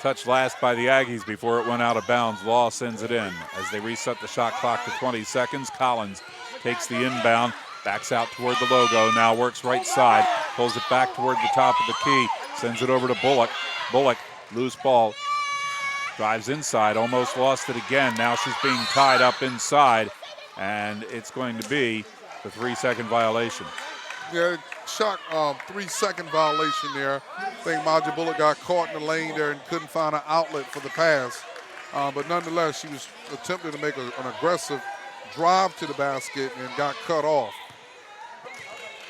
Touched last by the Aggies before it went out of bounds. Law sends it in as they reset the shot clock to 20 seconds. Collins takes the inbound, backs out toward the logo, now works right side, pulls it back toward the top of the key, sends it over to Bullock. Bullock, loose ball, drives inside, almost lost it again. Now she's being tied up inside, and it's going to be the 3-second violation. Yeah, shot 3-second violation there. I think Maja Bullock got caught in the lane there and couldn't find an outlet for the pass. But nonetheless, she was attempting to make an aggressive drive to the basket and got cut off.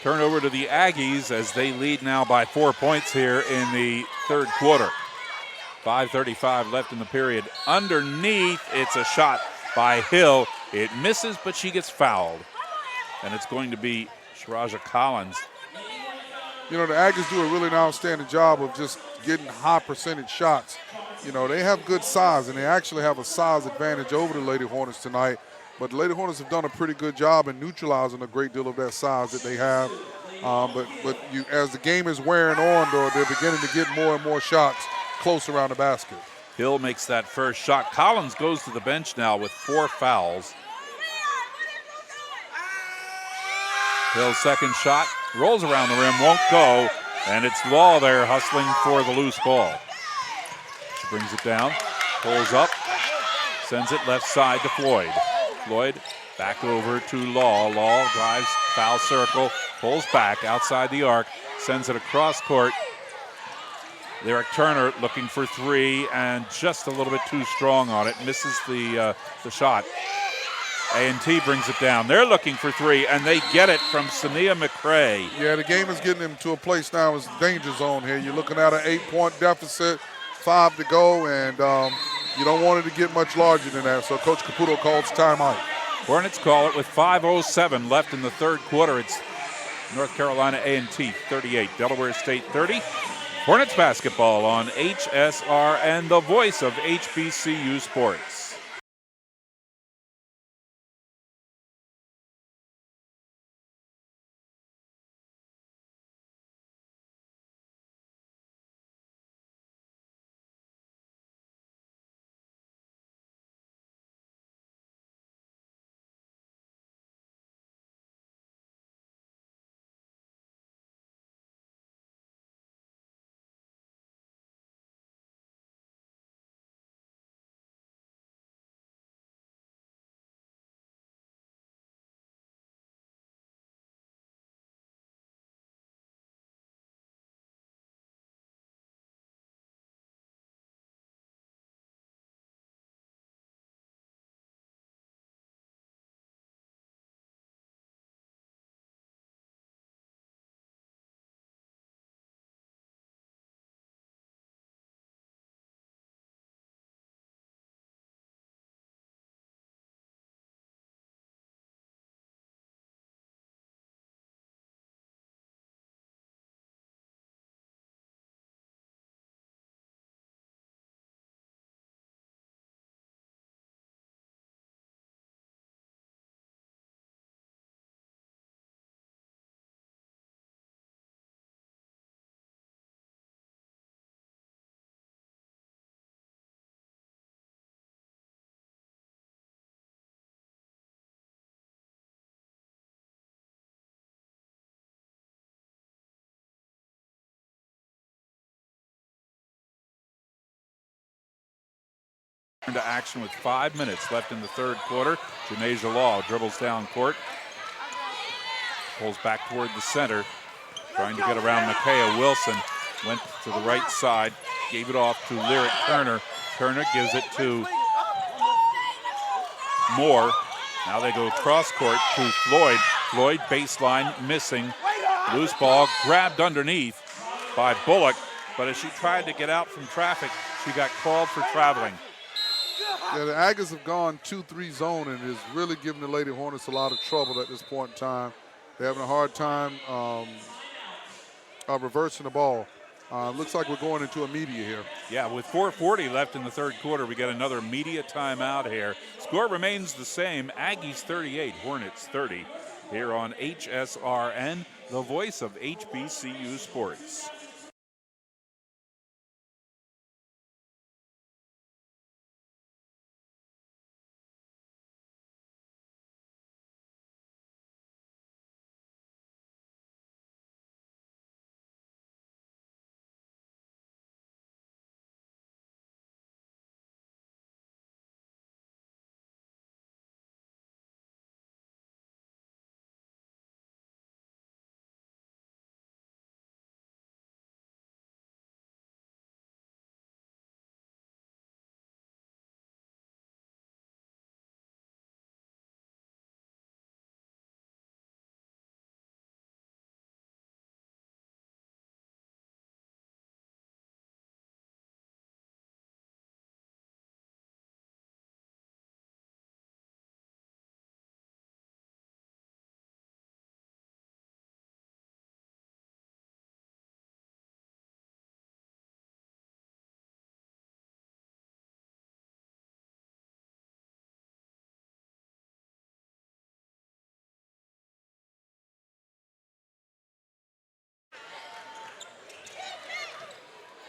Turnover to the Aggies as they lead now by 4 points here in the third quarter. 5:35 left in the period. Underneath, it's a shot by Hill. It misses, but she gets fouled. And it's going to be Sharaja Collins. You know, the Aggies do a really outstanding job of just getting high percentage shots. You know, they have good size, and they actually have a size advantage over the Lady Hornets tonight. But the Lady Hornets have done a pretty good job in neutralizing a great deal of that size that they have. As the game is wearing on, though, they're beginning to get more and more shots close around the basket. Hill makes that first shot. Collins goes to the bench now with 4 fouls. Hill's second shot rolls around the rim, won't go, and it's Law there hustling for the loose ball. She brings it down, pulls up, sends it left side to Floyd. Floyd back over to Law. Law drives, foul circle, pulls back outside the arc, sends it across court. Lyric Turner looking for 3 and just a little bit too strong on it. Misses the shot. A&T brings it down. They're looking for 3, and they get it from Sania McCray. Yeah, the game is getting them to a place now. It's danger zone here. You're looking at an 8-point deficit, 5 to go, and you don't want it to get much larger than that. So Coach Caputo calls timeout. Hornets call it with 5:07 left in the third quarter. It's North Carolina A&T 38, Delaware State 30. Hornets basketball on HSR and the voice of HBCU sports. To action with 5 minutes left in the third quarter. Janasia Law dribbles down court, pulls back toward the center, trying to get around Micaiah Wilson. Went to the right side, gave it off to Lyric Turner. Turner gives it to Moore. Now they go cross court to Floyd. Floyd baseline missing. Loose ball grabbed underneath by Bullock. but as she tried to get out from traffic, she got called for traveling. Yeah, the Aggies have gone 2-3 zone and is really giving the Lady Hornets a lot of trouble at this point in time. They're having a hard time reversing the ball. Looks like we're going into a media here. Yeah, with 4:40 left in the third quarter, we get another media timeout here. Score remains the same, Aggies 38, Hornets 30, here on HSRN, the voice of HBCU sports.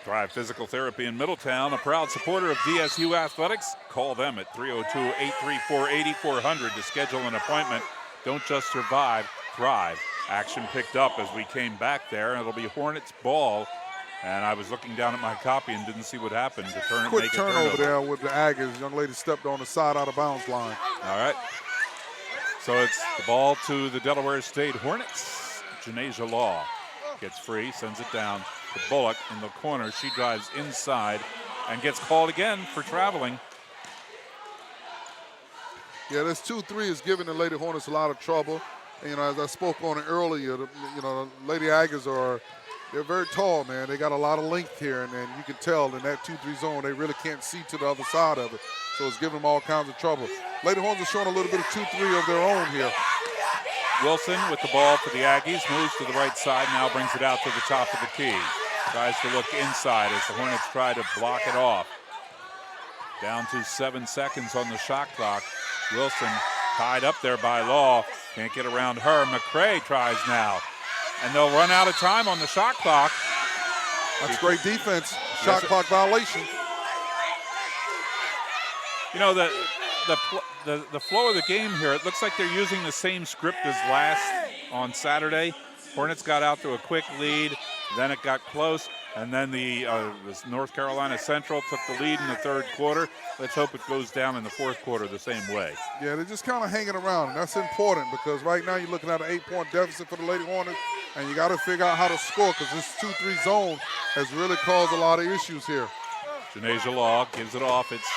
Drive Physical Therapy in Middletown, a proud supporter of DSU Athletics. Call them at 302-834-8400 to schedule an appointment. Don't just survive, thrive. Action picked up as we came back there, and it'll be Hornets ball. And I was looking down at my copy and didn't see what happened. Quick turnover there with the Aggies. Young lady stepped on the side out of bounds line. All right. So it's the ball to the Delaware State Hornets. Janasia Law gets free, sends it down to Bullock in the corner. She drives inside and gets called again for traveling. Yeah, this 2-3 is giving the Lady Hornets a lot of trouble. And, as I spoke on it earlier, the Lady Aggies they're very tall, man. They got a lot of length here, and you can tell in that 2-3 zone, they really can't see to the other side of it. So it's giving them all kinds of trouble. Lady Hornets are showing a little bit of 2-3 of their own here. Wilson with the ball for the Aggies, moves to the right side, now brings it out to the top of the key. Tries to look inside as the Hornets try to block it off. Down to 7 seconds on the shot clock. Wilson tied up there by Law. Can't get around her. McCray tries now. And they'll run out of time on the shot clock. That's great defense. Shot clock violation. You know, the flow of the game here, it looks like they're using the same script as on Saturday. Hornets got out to a quick lead, then it got close, and then this North Carolina Central took the lead in the third quarter. Let's hope it goes down in the fourth quarter the same way. Yeah, they're just kind of hanging around, and that's important because right now you're looking at an 8-point deficit for the Lady Hornets, and you got to figure out how to score because this 2-3 zone has really caused a lot of issues here. Janasia Law gives it off. It's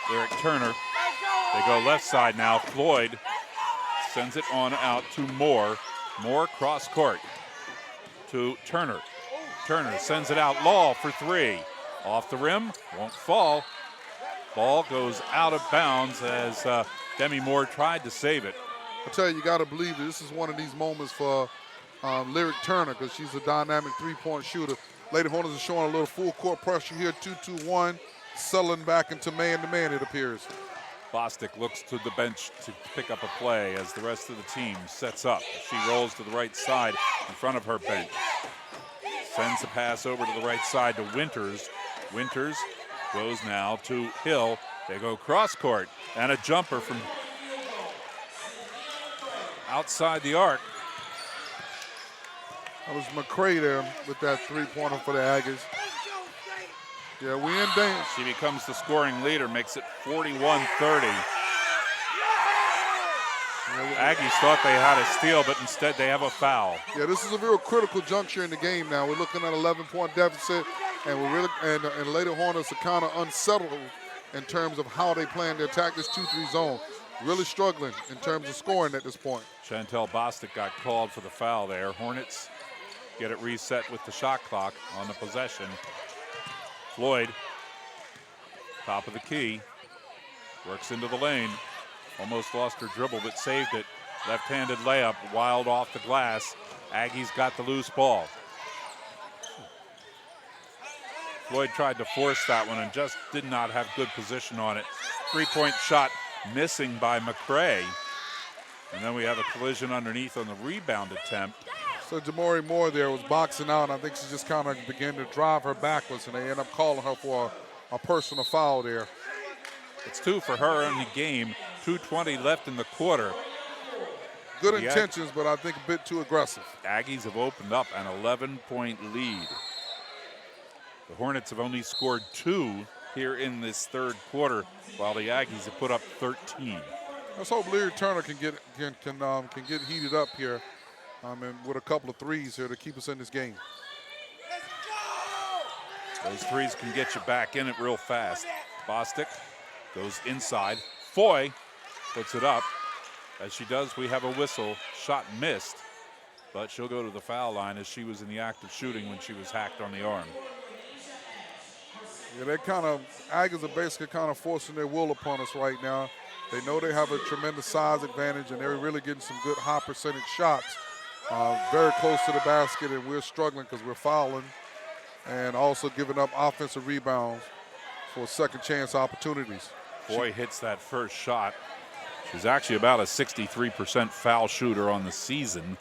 Lyric Turner. They go left side now. Floyd sends it on out to Moore. Moore cross court to Turner. Turner sends it out. Law for three. Off the rim, won't fall. Ball goes out of bounds as Demi Moore tried to save it. I tell you got to believe this is one of these moments for Lyric Turner because she's a dynamic three-point shooter. Lady Hornets are showing a little full court pressure here, 2-2-1, settling back into man-to-man, it appears. Bostic looks to the bench to pick up a play as the rest of the team sets up. She rolls to the right side in front of her bench. Sends a pass over to the right side to Winters. Winters goes now to Hill. They go cross court and a jumper from outside the arc. That was McCray there with that three-pointer for the Aggies. Yeah, we in danger. She becomes the scoring leader, makes it 41-30. Aggies thought they had a steal, but instead they have a foul. Yeah, this is a real critical juncture in the game now. We're looking at an 11-point deficit, and we're really and Lady Hornets are kind of unsettled in terms of how they plan to attack this 2-3 zone. Really struggling in terms of scoring at this point. Chantel Bostic got called for the foul there. Hornets get it reset with the shot clock on the possession. Floyd, top of the key, works into the lane. Almost lost her dribble, but saved it. Left-handed layup, wild off the glass. Aggies got the loose ball. Floyd tried to force that one and just did not have good position on it. Three-point shot missing by McCray. And then we have a collision underneath on the rebound attempt. So Jamori Moore there was boxing out. I think she just kind of began to drive her backwards, and they end up calling her for a personal foul there. It's 2 for her in the game. 2:20 left in the quarter. Good intentions, but I think a bit too aggressive. Aggies have opened up an 11-point lead. The Hornets have only scored 2 here in this third quarter, while the Aggies have put up 13. Let's hope Leary Turner can get heated up here, and with a couple of threes here to keep us in this game. Those threes can get you back in it real fast. Bostic goes inside. Foy puts it up. As she does, we have a whistle. Shot missed, but she'll go to the foul line as she was in the act of shooting when she was hacked on the arm. Yeah, Aggies are basically kind of forcing their will upon us right now. They know they have a tremendous size advantage, and they're really getting some good high percentage shots very close to the basket, and we're struggling because we're fouling and also giving up offensive rebounds for second chance opportunities. Foy hits that first shot. She's actually about a 63% foul shooter on the season.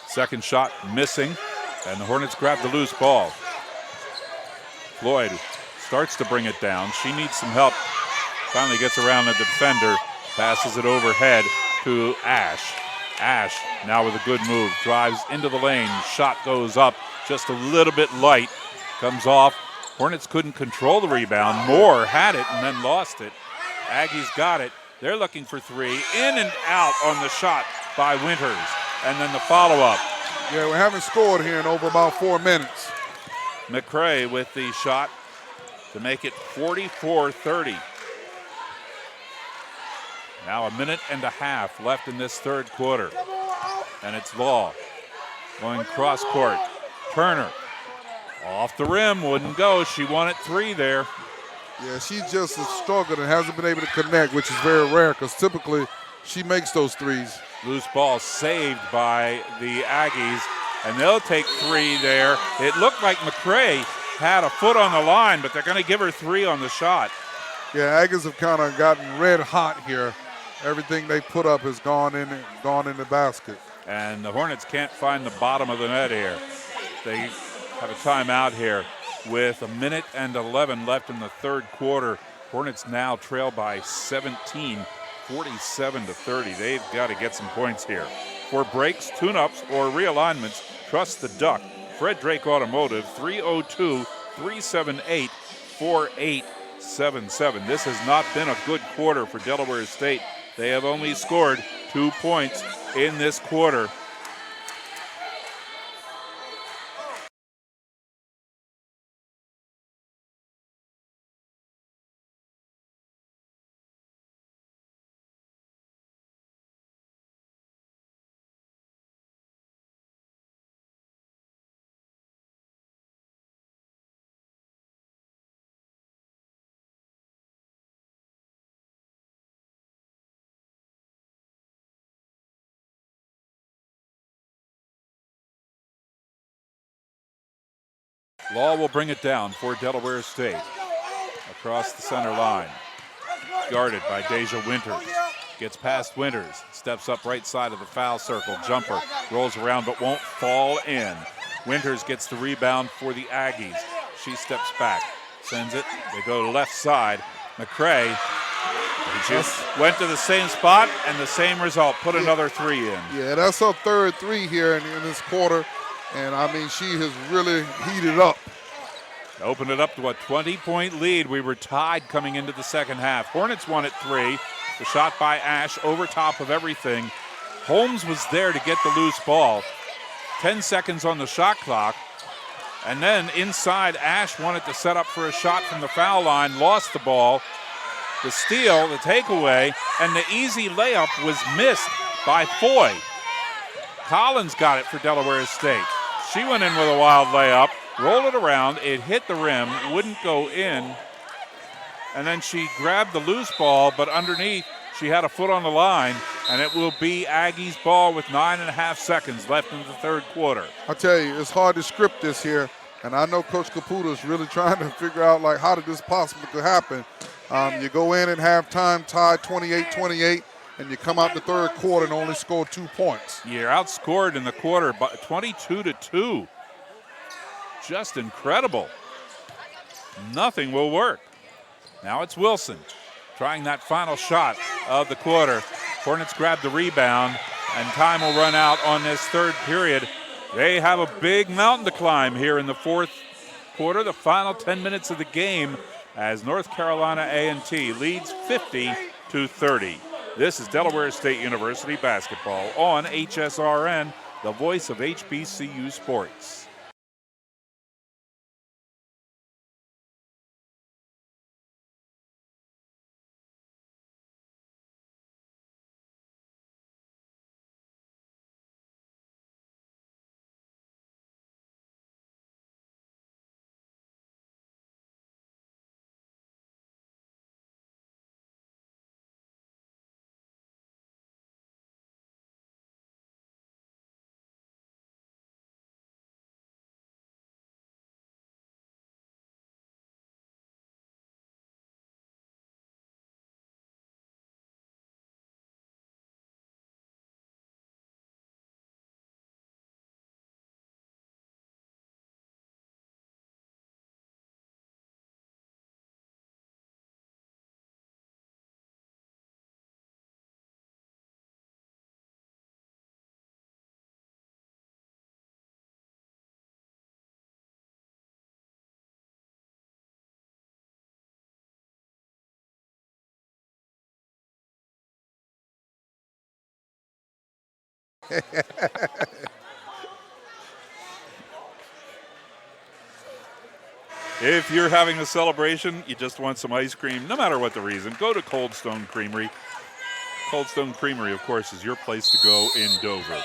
Second shot missing, and the Hornets grab the loose ball. Floyd starts to bring it down. She needs some help. Finally gets around the defender, passes it overhead to Ash. Ash now with a good move, drives into the lane. Shot goes up just a little bit light, comes off. Hornets couldn't control the rebound. Moore had it and then lost it. Aggies got it. They're looking for 3. In and out on the shot by Winters. And then the follow-up. Yeah, we haven't scored here in over about 4 minutes. McCray with the shot to make it 44-30. Now a minute and a half left in this third quarter. And it's Law going cross court. Turner off the rim, wouldn't go. She wanted 3 there. Yeah, she just has struggled and hasn't been able to connect, which is very rare because typically she makes those threes. Loose ball saved by the Aggies, and they'll take 3 there. It looked like McCray had a foot on the line, but they're going to give her 3 on the shot. Yeah, Aggies have kind of gotten red hot here. Everything they put up has gone in the basket. And the Hornets can't find the bottom of the net here. They have a timeout here with a minute and 11 left in the third quarter. Hornets now trail by 17, 47-30. They've got to get some points here. For breaks, tune-ups, or realignments, trust the Duck. Fred Drake Automotive, 302-378-4877. This has not been a good quarter for Delaware State. They have only scored 2 points in this quarter. Law will bring it down for Delaware State. Across the center line. Guarded by Deja Winters. Gets past Winters. Steps up right side of the foul circle. Jumper. Rolls around but won't fall in. Winters gets the rebound for the Aggies. She steps back. Sends it. They go to left side. McCray just went to the same spot and the same result. Put another 3 in. Yeah, that's her third 3 here in this quarter. And, I mean, she has really heated up. Opened it up to a 20-point lead. We were tied coming into the second half. Hornets won at 3. The shot by Ash over top of everything. Holmes was there to get the loose ball. 10 seconds on the shot clock. And then inside, Ash wanted to set up for a shot from the foul line, lost the ball. The steal, the takeaway, and the easy layup was missed by Foy. Collins got it for Delaware State. She went in with a wild layup, rolled it around, it hit the rim, wouldn't go in, and then she grabbed the loose ball, but underneath she had a foot on the line, and it will be Aggies ball with 9.5 seconds left in the third quarter. I tell you, it's hard to script this here, and I know Coach Caputo is really trying to figure out, like, how did this possibly happen? You go in at halftime, tied 28-28, and you come out the third quarter and only score 2 points. You're outscored in the quarter, but 22-2. Just incredible. Nothing will work. Now it's Wilson trying that final shot of the quarter. Hornets grab the rebound, and time will run out on this third period. They have a big mountain to climb here in the fourth quarter, the final 10 minutes of the game, as North Carolina A&T leads 50-30. This is Delaware State University basketball on HSRN, the voice of HBCU sports. If you're having a celebration, you just want some ice cream, no matter what the reason, go to Cold Stone Creamery. Cold Stone Creamery, of course, is your place to go in Dover.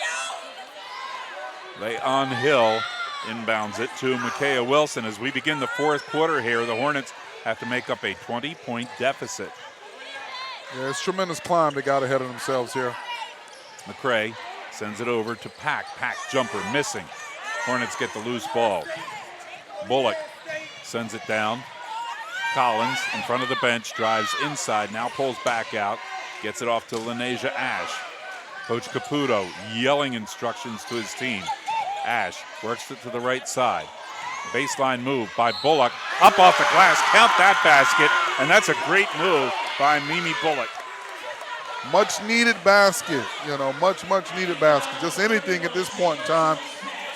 Leon Hill inbounds it to Micaiah Wilson. As we begin the fourth quarter here, the Hornets have to make up a 20-point deficit. Yeah, it's a tremendous climb they got ahead of themselves here. McCray sends it over to Pack. Pack jumper missing. Hornets get the loose ball. Bullock sends it down. Collins in front of the bench, drives inside, now pulls back out, gets it off to Lenasia Ash. Coach Caputo yelling instructions to his team. Ash works it to the right side. Baseline move by Bullock, up off the glass, count that basket, and that's a great move by Mimi Bullock. Much needed basket, much needed basket. Just anything at this point in time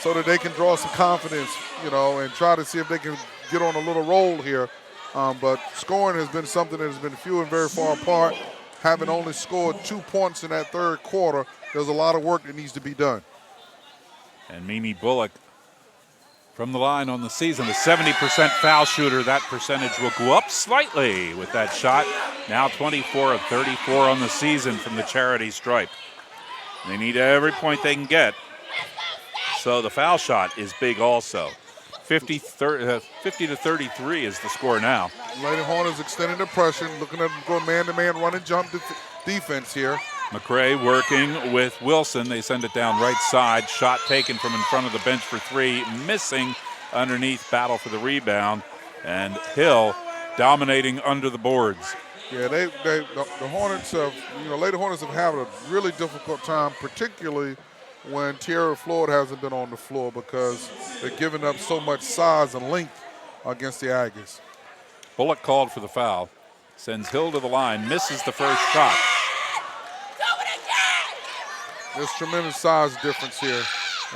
so that they can draw some confidence, and try to see if they can get on a little roll here. But scoring has been something that has been few and very far apart. Having only scored 2 points in that third quarter, there's a lot of work that needs to be done. And Mimi Bullock from the line on the season, a 70% foul shooter. That percentage will go up slightly with that shot. Now 24 of 34 on the season from the charity stripe. They need every point they can get. So the foul shot is big also. 50-33 is the score now. Lady Hornets extending the pressure, looking at them go man-to-man run and jump defense here. McCray working with Wilson. They send it down right side. Shot taken from in front of the bench for three. Missing underneath, battle for the rebound. And Hill dominating under the boards. Yeah, the Hornets have, Lady Hornets have had a really difficult time, particularly when Tierra Floyd hasn't been on the floor because they're giving up so much size and length against the Aggies. Bullock called for the foul. Sends Hill to the line. Misses the first shot. There's tremendous size difference here.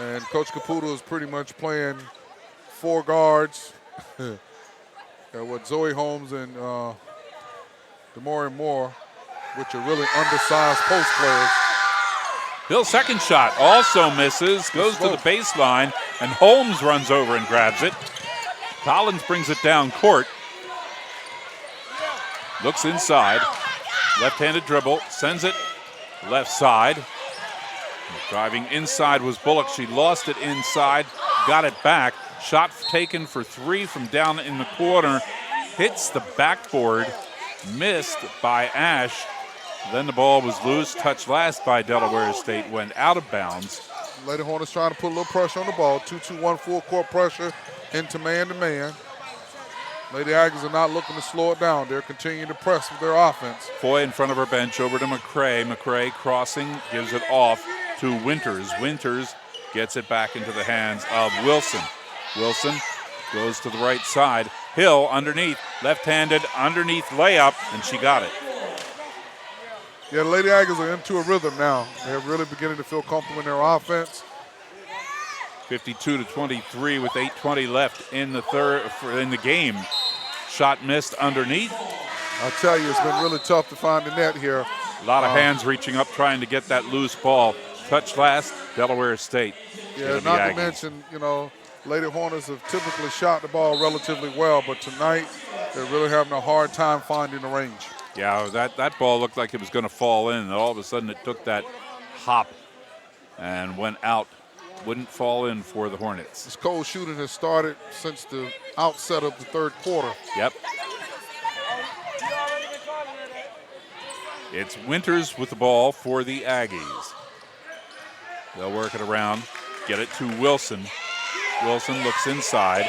And Coach Caputo is pretty much playing four guards. With Zoe Holmes and DeMaurian Moore, which are really undersized post players. Hill's second shot also misses, goes to the baseline, and Holmes runs over and grabs it. Collins brings it down court. Looks inside. Left-handed dribble, sends it left side. Driving inside was Bullock. She lost it inside, got it back. Shot taken for three from down in the corner. Hits the backboard, missed by Ash. Then the ball was loose, touched last by Delaware State, went out of bounds. Lady Hornets trying to put a little pressure on the ball. 2-2-1 full court pressure into man-to-man. Lady Aggies are not looking to slow it down. They're continuing to press with their offense. Foy in front of her bench, over to McCray. McCray crossing, gives it off to Winters. Winters gets it back into the hands of Wilson. Wilson goes to the right side. Hill underneath, left-handed underneath layup, and she got it. Yeah, the Lady Aggies are into a rhythm now. They're really beginning to feel comfortable in their offense. 52-23 with 8:20 left in the game. Shot missed underneath. I'll tell you, it's been really tough to find the net here. A lot of hands reaching up trying to get that loose ball. Touch last, Delaware State. Yeah, not to mention, Lady Hornets have typically shot the ball relatively well, but tonight they're really having a hard time finding the range. Yeah, that ball looked like it was going to fall in, and all of a sudden it took that hop and went out. Wouldn't fall in for the Hornets. This cold shooting has started since the outset of the third quarter. Yep. It's Winters with the ball for the Aggies. They'll work it around, get it to Wilson. Wilson looks inside,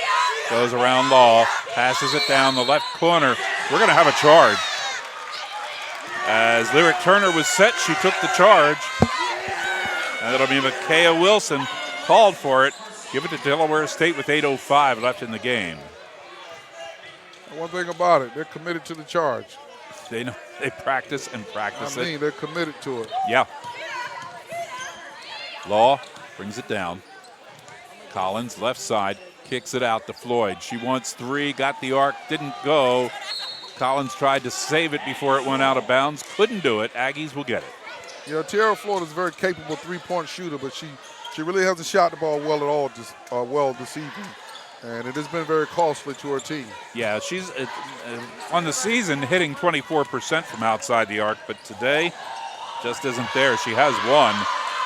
goes around Law, passes it down the left corner. We're going to have a charge. As Lyric Turner was set, she took the charge. And it'll be Micaiah Wilson called for it. Give it to Delaware State with 8:05 left in the game. One thing about it, they're committed to the charge. They know they practice and practice it. They're committed to it. Yeah. Law brings it down. Collins, left side, kicks it out to Floyd. She wants three, got the arc, didn't go. Collins tried to save it before it went out of bounds, couldn't do it. Aggies will get it. Tierra Floyd is a very capable three-point shooter, but she really hasn't shot the ball well at all this evening. And it has been very costly to her team. Yeah, she's on the season hitting 24% from outside the arc, but today just isn't there. She has one.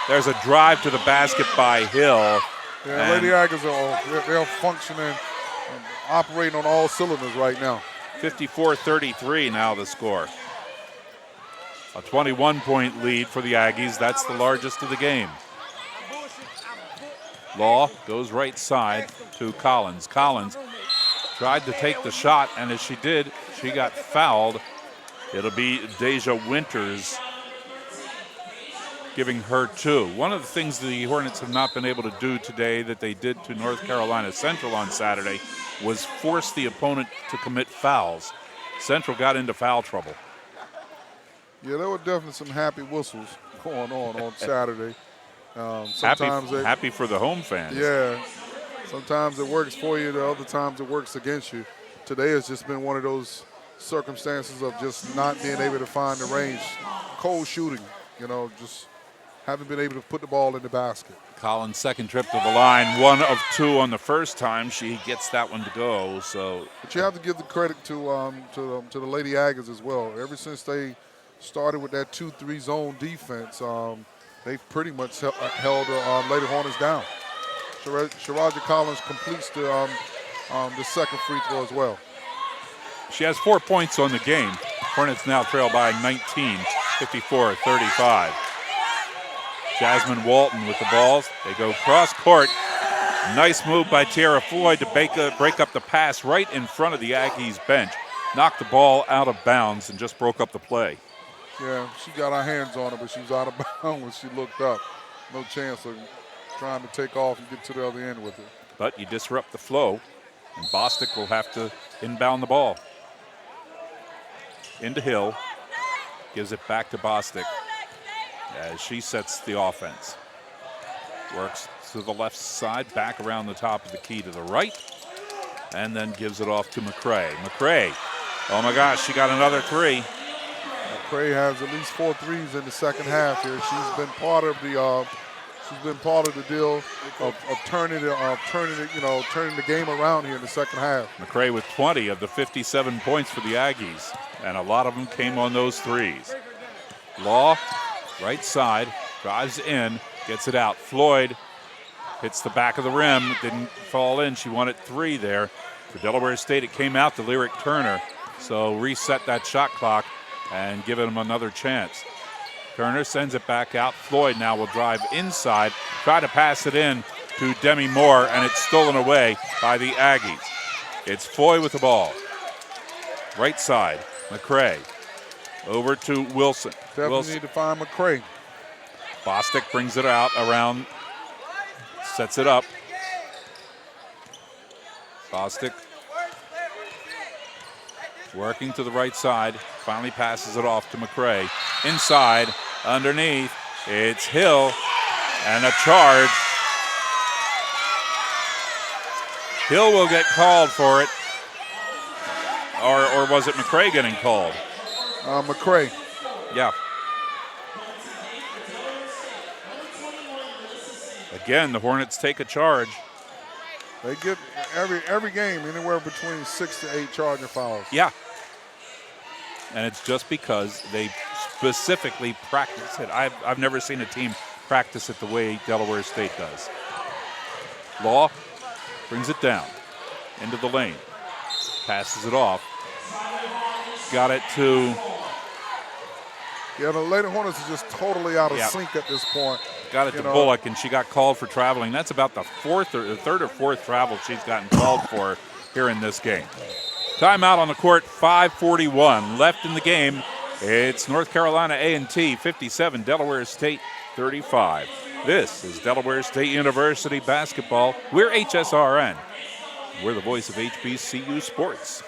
There's a drive to the basket by Hill. Yeah, Lady Aggies they're functioning, operating on all cylinders right now. 54-33 now the score. A 21-point lead for the Aggies. That's the largest of the game. Law goes right side to Collins. Collins tried to take the shot, and as she did, she got fouled. It'll be Deja Winters giving her two. One of the things the Hornets have not been able to do today that they did to North Carolina Central on Saturday was force the opponent to commit fouls. Central got into foul trouble. Yeah, there were definitely some happy whistles going on Saturday. Happy for the home fans. Yeah, sometimes it works for you, the other times it works against you. Today has just been one of those circumstances of just not being able to find the range. Cold shooting, just haven't been able to put the ball in the basket. Collins' second trip to the line, 1 of 2 on the first time. She gets that one to go. But you have to give the credit to the Lady Aggies as well. Ever since they started with that 2-3 zone defense, they've pretty much held Lady Hornets down. Sharaja Collins completes the second free throw as well. She has 4 points on the game. Hornets now trail by 19, 54-35. Jasmine Walton with the balls. They go cross court. Nice move by Tierra Floyd to break up the pass right in front of the Aggies bench. Knocked the ball out of bounds and just broke up the play. Yeah, she got her hands on it, but she was out of bounds when she looked up. No chance of trying to take off and get to the other end with it. But you disrupt the flow, and Bostic will have to inbound the ball. Into Hill. Gives it back to Bostic as she sets the offense. Works to the left side, back around the top of the key to the right, and then gives it off to McCray. McCray, oh my gosh, she got another three. McCray has at least 4 threes in the second half here. She's been part of the deal of turning the game around here in the second half. McCray with 20 of the 57 points for the Aggies, and a lot of them came on those threes. Law, right side, drives in, Gets it out. Floyd hits the back of the rim. Didn't fall in. She wanted 3 there. For Delaware State, it came out to Lyric Turner. So reset that shot clock and give them another chance. Turner sends it back out. Floyd now will drive inside, try to pass it in to Demi Moore, and it's stolen away by the Aggies. It's Foy with the ball. Right side, McCray. Over to Wilson. Definitely need to find McCray. Bostic brings it out around, sets it up. Bostic working to the right side, finally passes it off to McCray. Inside, underneath, it's Hill, and a charge. Hill will get called for it. Or was it McCray getting called? McCray. Yeah. Again, the Hornets take a charge. They get every game anywhere between 6 to 8 charging fouls. Yeah. And it's just because they specifically practice it. I've never seen a team practice it the way Delaware State does. Law brings it down into the lane. Passes it off. Got it to... Yeah, the Lady Hornets is just totally out of sync at this point. Got it to Bullock, and she got called for traveling. That's about the third or fourth travel she's gotten called for here in this game. Timeout on the court, 5:41 left in the game. It's North Carolina A&T 57, Delaware State 35. This is Delaware State University basketball. We're HSRN. We're the voice of HBCU sports.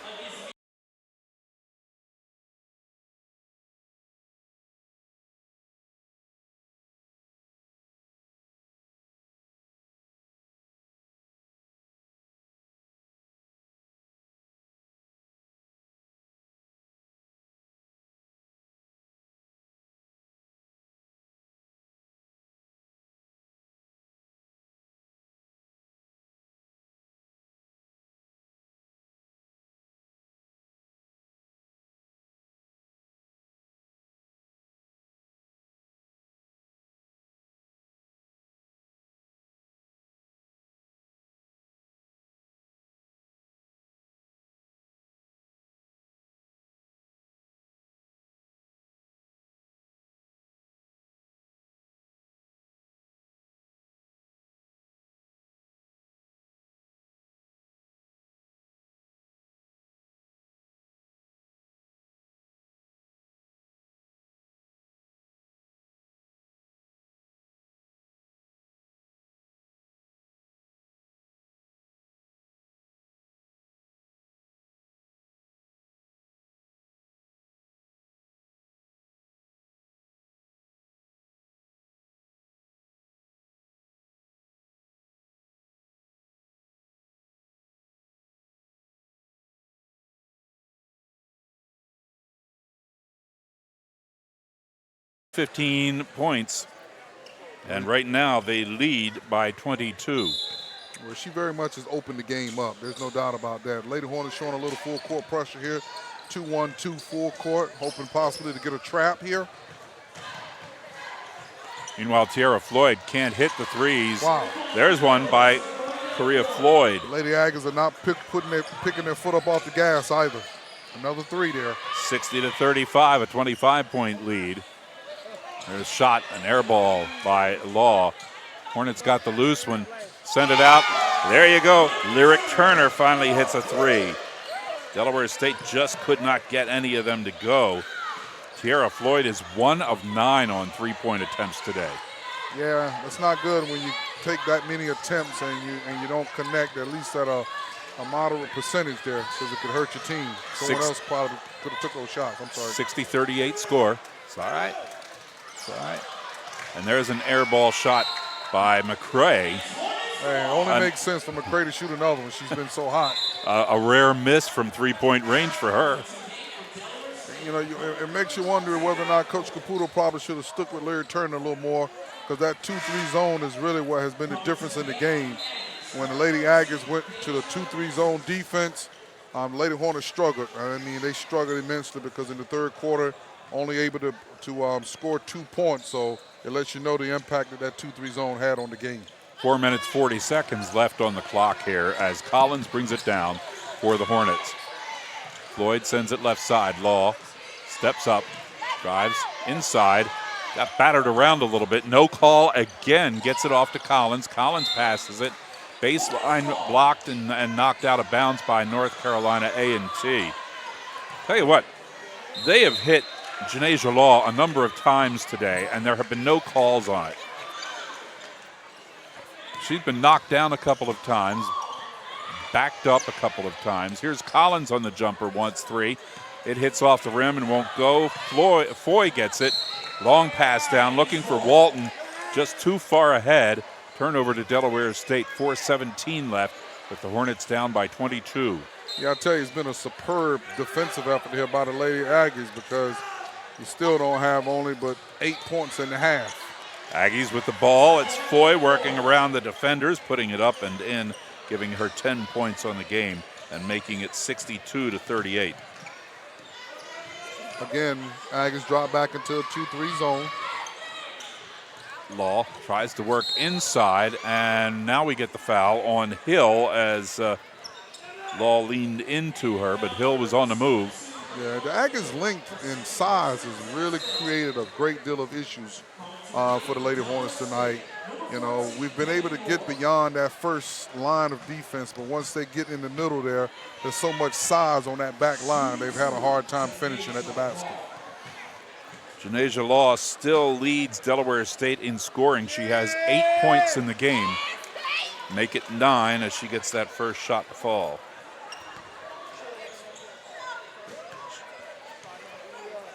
.15 points, and right now they lead by 22. Well, she very much has opened the game up. There's no doubt about that. Lady Hornets showing a little full court pressure here. 2-1-2 full court, hoping possibly to get a trap here. Meanwhile, Tierra Floyd can't hit the threes. Wow. There's one by Korea Floyd. Lady Aggies are not picking their foot up off the gas either. Another 3 there. 60-35, a 25-point lead. There's a shot, an air ball by Law. Hornets got the loose one. Send it out. There you go. Lyric Turner finally hits a 3. Delaware State just could not get any of them to go. Tierra Floyd is 1 of 9 on 3-point attempts today. Yeah, that's not good when you take that many attempts and you don't connect at least at a moderate percentage there, because it could hurt your team. Someone else probably could have took those shots. I'm sorry. 60-38 score. It's all right. It's all right. And there's an air ball shot by McCray. Hey, it only makes sense for McCray to shoot another one. She's been so hot. A rare miss from 3-point range for her. You know, it makes you wonder whether or not Coach Caputo probably should have stuck with Larry Turner a little more, because that 2-3 zone is really what has been the difference in the game. When the Lady Aggies went to the 2-3 zone defense, Lady Hornets struggled. I mean, they struggled immensely because in the third quarter, only able to score 2 points. So it lets you know the impact that 2-3 zone had on the game. 4 minutes, 40 seconds left on the clock here as Collins brings it down for the Hornets. Floyd sends it left side. Law steps up, drives inside, got battered around a little bit. No call again, gets it off to Collins. Collins passes it. Baseline blocked and knocked out of bounds by North Carolina A&T. Tell you what, they have hit Janasia Law a number of times today, and there have been no calls on it. She's been knocked down a couple of times, backed up a couple of times. Here's Collins on the jumper, wants three. It hits off the rim and won't go. Foy gets it. Long pass down, looking for Walton, just too far ahead. Turnover to Delaware State, 4:17 left, with the Hornets down by 22. Yeah, I'll tell you, it's been a superb defensive effort here by the Lady Aggies because you still don't have only but 8 points in the half. Aggies with the ball. It's Foy working around the defenders, putting it up and in, giving her 10 points on the game and making it 62-38. Again, Aggies drop back into a 2-3 zone. Law tries to work inside, and now we get the foul on Hill as Law leaned into her, but Hill was on the move. Yeah, the Aggies' length and size has really created a great deal of issues for the Lady Hornets tonight. You know, we've been able to get beyond that first line of defense, but once they get in the middle there's so much size on that back line, they've had a hard time finishing at the basket. Janasia Law still leads Delaware State in scoring. She has 8 points in the game. Make it 9 as she gets that first shot to fall.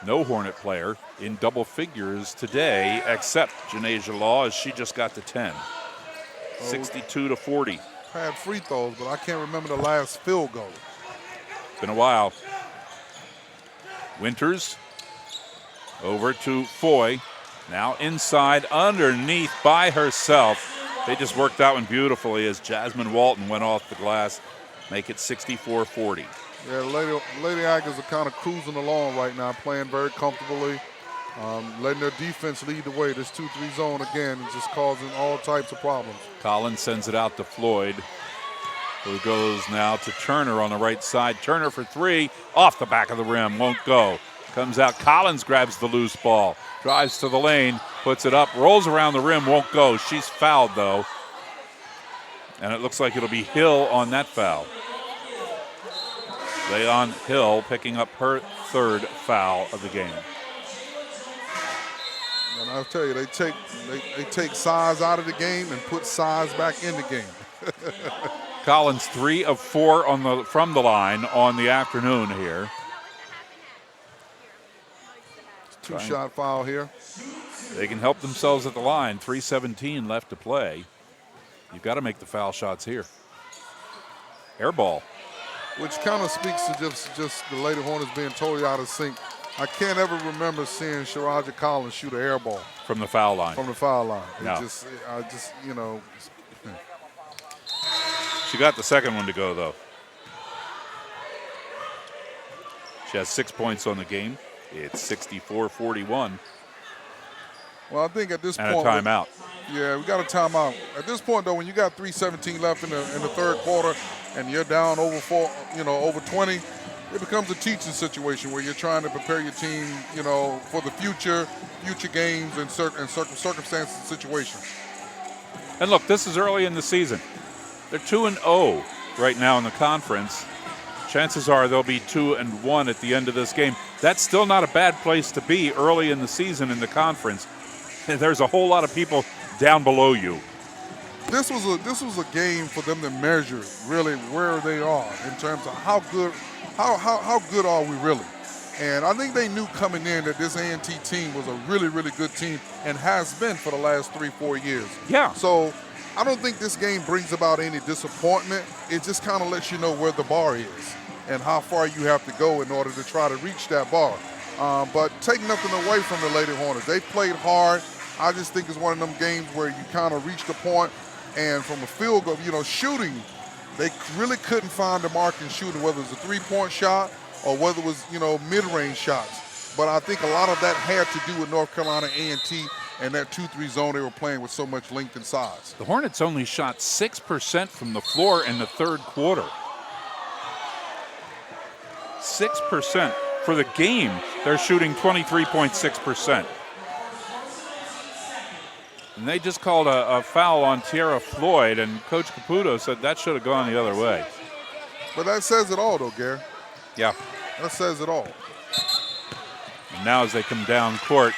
No Hornet player in double figures today except Janasia Law as she just got to 10. 62-40. Had free throws, but I can't remember the last field goal. Been a while. Winters over to Foy. Now inside, underneath by herself. They just worked that one beautifully as Jasmine Walton went off the glass. Make it 64-40. Yeah, Lady Aggies are kind of cruising along right now, playing very comfortably, letting their defense lead the way. This 2-3 zone, again, is just causing all types of problems. Collins sends it out to Floyd, who goes now to Turner on the right side. Turner for three, off the back of the rim, won't go. Comes out, Collins grabs the loose ball, drives to the lane, puts it up, rolls around the rim, won't go. She's fouled, though. And it looks like it'll be Hill on that foul. Leon Hill picking up her third foul of the game. And I'll tell you, they take size out of the game and put size back in the game. Collins 3 of 4 from the line on the afternoon here. Two-shot foul here. They can help themselves at the line. 3:17 left to play. You've got to make the foul shots here. Air ball. Which kind of speaks to just the Lady Hornets being totally out of sync. I can't ever remember seeing Sharaja Collins shoot an air ball. From the foul line. From the foul line. No. I just, you know. She got the second one to go, though. She has 6 points on the game. It's 64-41. Well, I think at this point. And a timeout. Yeah, we got a timeout. At this point, though, when you got 3:17 left in the third quarter and you're down over 20, it becomes a teaching situation where you're trying to prepare your team, for the future games and certain circumstances and situations. And look, this is early in the season. They're 2-0 right now in the conference. Chances are they'll be 2-1 at the end of this game. That's still not a bad place to be early in the season in the conference. There's a whole lot of people down below you. This was a game for them to measure really where they are in terms of how good are we really. And I think they knew coming in that this A&T team was a really, really good team and has been for the last 3-4 years. Yeah. So I don't think this game brings about any disappointment. It just kind of lets you know where the bar is and how far you have to go in order to try to reach that bar. But take nothing away from the Lady Hornets. They played hard. I just think it's one of them games where you kind of reach the point, and from a field goal, shooting, they really couldn't find the mark in shooting, whether it was a three-point shot or whether it was, mid-range shots. but I think a lot of that had to do with North Carolina A&T and that 2-3 zone they were playing with so much length and size. The Hornets only shot 6% from the floor in the third quarter. 6%. For the game, they're shooting 23.6%. And they just called a foul on Tierra Floyd, and Coach Caputo said that should have gone the other way. But that says it all, though, Gary. Yeah. That says it all. And now as they come down court,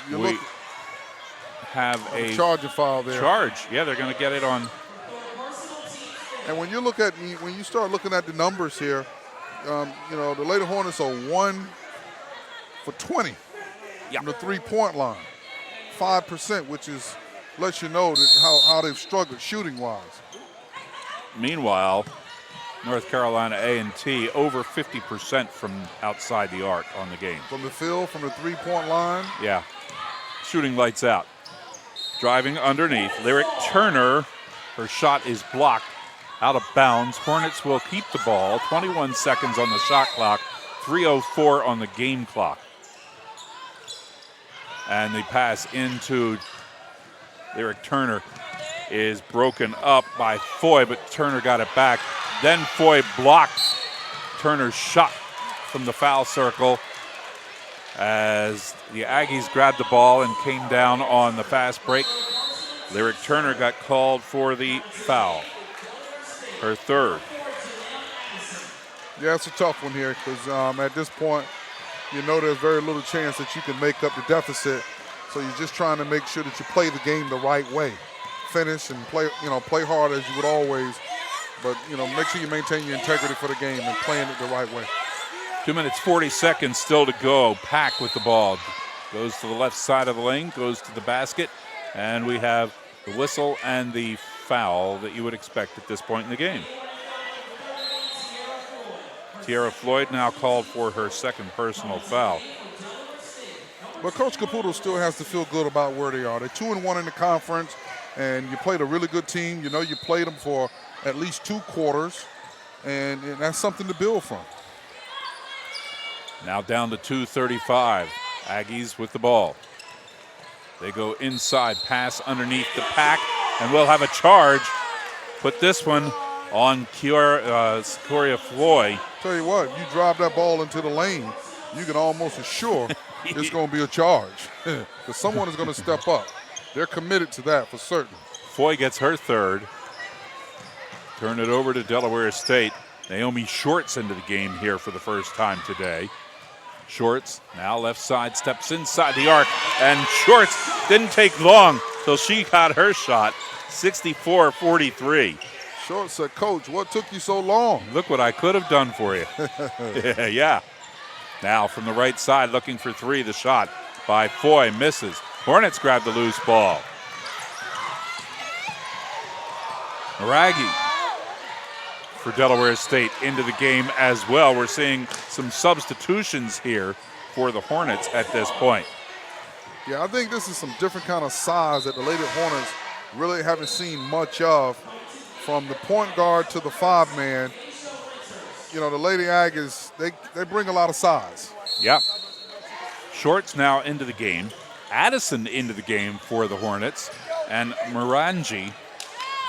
You we look have a charging foul there. charge. Yeah, they're going to get it on. And when you start looking at the numbers here, you know, the Lady Hornets are 1 for 20 from the three-point line, 5%, which lets you know that how they've struggled shooting-wise. Meanwhile, North Carolina A&T over 50% from outside the arc on the game. From the field, from the three-point line. Yeah, shooting lights out. Driving underneath, Lyric Turner, her shot is blocked. Out of bounds. Hornets will keep the ball. 21 seconds on the shot clock. 3:04 on the game clock. And the pass into Lyric Turner is broken up by Foy, but Turner got it back. Then Foy blocked Turner's shot from the foul circle as the Aggies grabbed the ball and came down on the fast break. Lyric Turner got called for the foul. Her third. Yeah, it's a tough one here because at this point, you know there's very little chance that you can make up the deficit. So you're just trying to make sure that you play the game the right way. Finish and play hard as you would always, but make sure you maintain your integrity for the game and playing it the right way. 2 minutes, 40 seconds still to go. Pack with the ball. Goes to the left side of the lane, goes to the basket, and we have the whistle and the foul that you would expect at this point in the game. Tierra Floyd now called for her second personal foul. But Coach Caputo still has to feel good about where they are. They're 2-1 in the conference, and you played a really good team. You know you played them for at least 2 quarters, and that's something to build from. Now down to 2:35. Aggies with the ball. They go inside, pass underneath the Pack, and we'll have a charge. Put this one on Tierra Floyd. Tell you what, you drive that ball into the lane, you can almost assure it's going to be a charge because someone is going to step up. They're committed to that for certain. Foy gets her third. Turn it over to Delaware State. Naomi Shorts into the game here for the first time today. Shorts now left side, steps inside the arc, and Shorts didn't take long till she got her shot. 64-43. Shorts said, "Coach, what took you so long?" Look what I could have done for you. Yeah. Now from the right side, looking for three. The shot by Foy misses. Hornets grab the loose ball. Maraghi for Delaware State into the game as well. We're seeing some substitutions here for the Hornets at this point. Yeah, I think this is some different kind of size that the Lady Hornets really haven't seen much of. From the point guard to the 5-man, the Lady Aggies, they bring a lot of size. Yeah. Shorts now into the game. Addison into the game for the Hornets. And Morangi,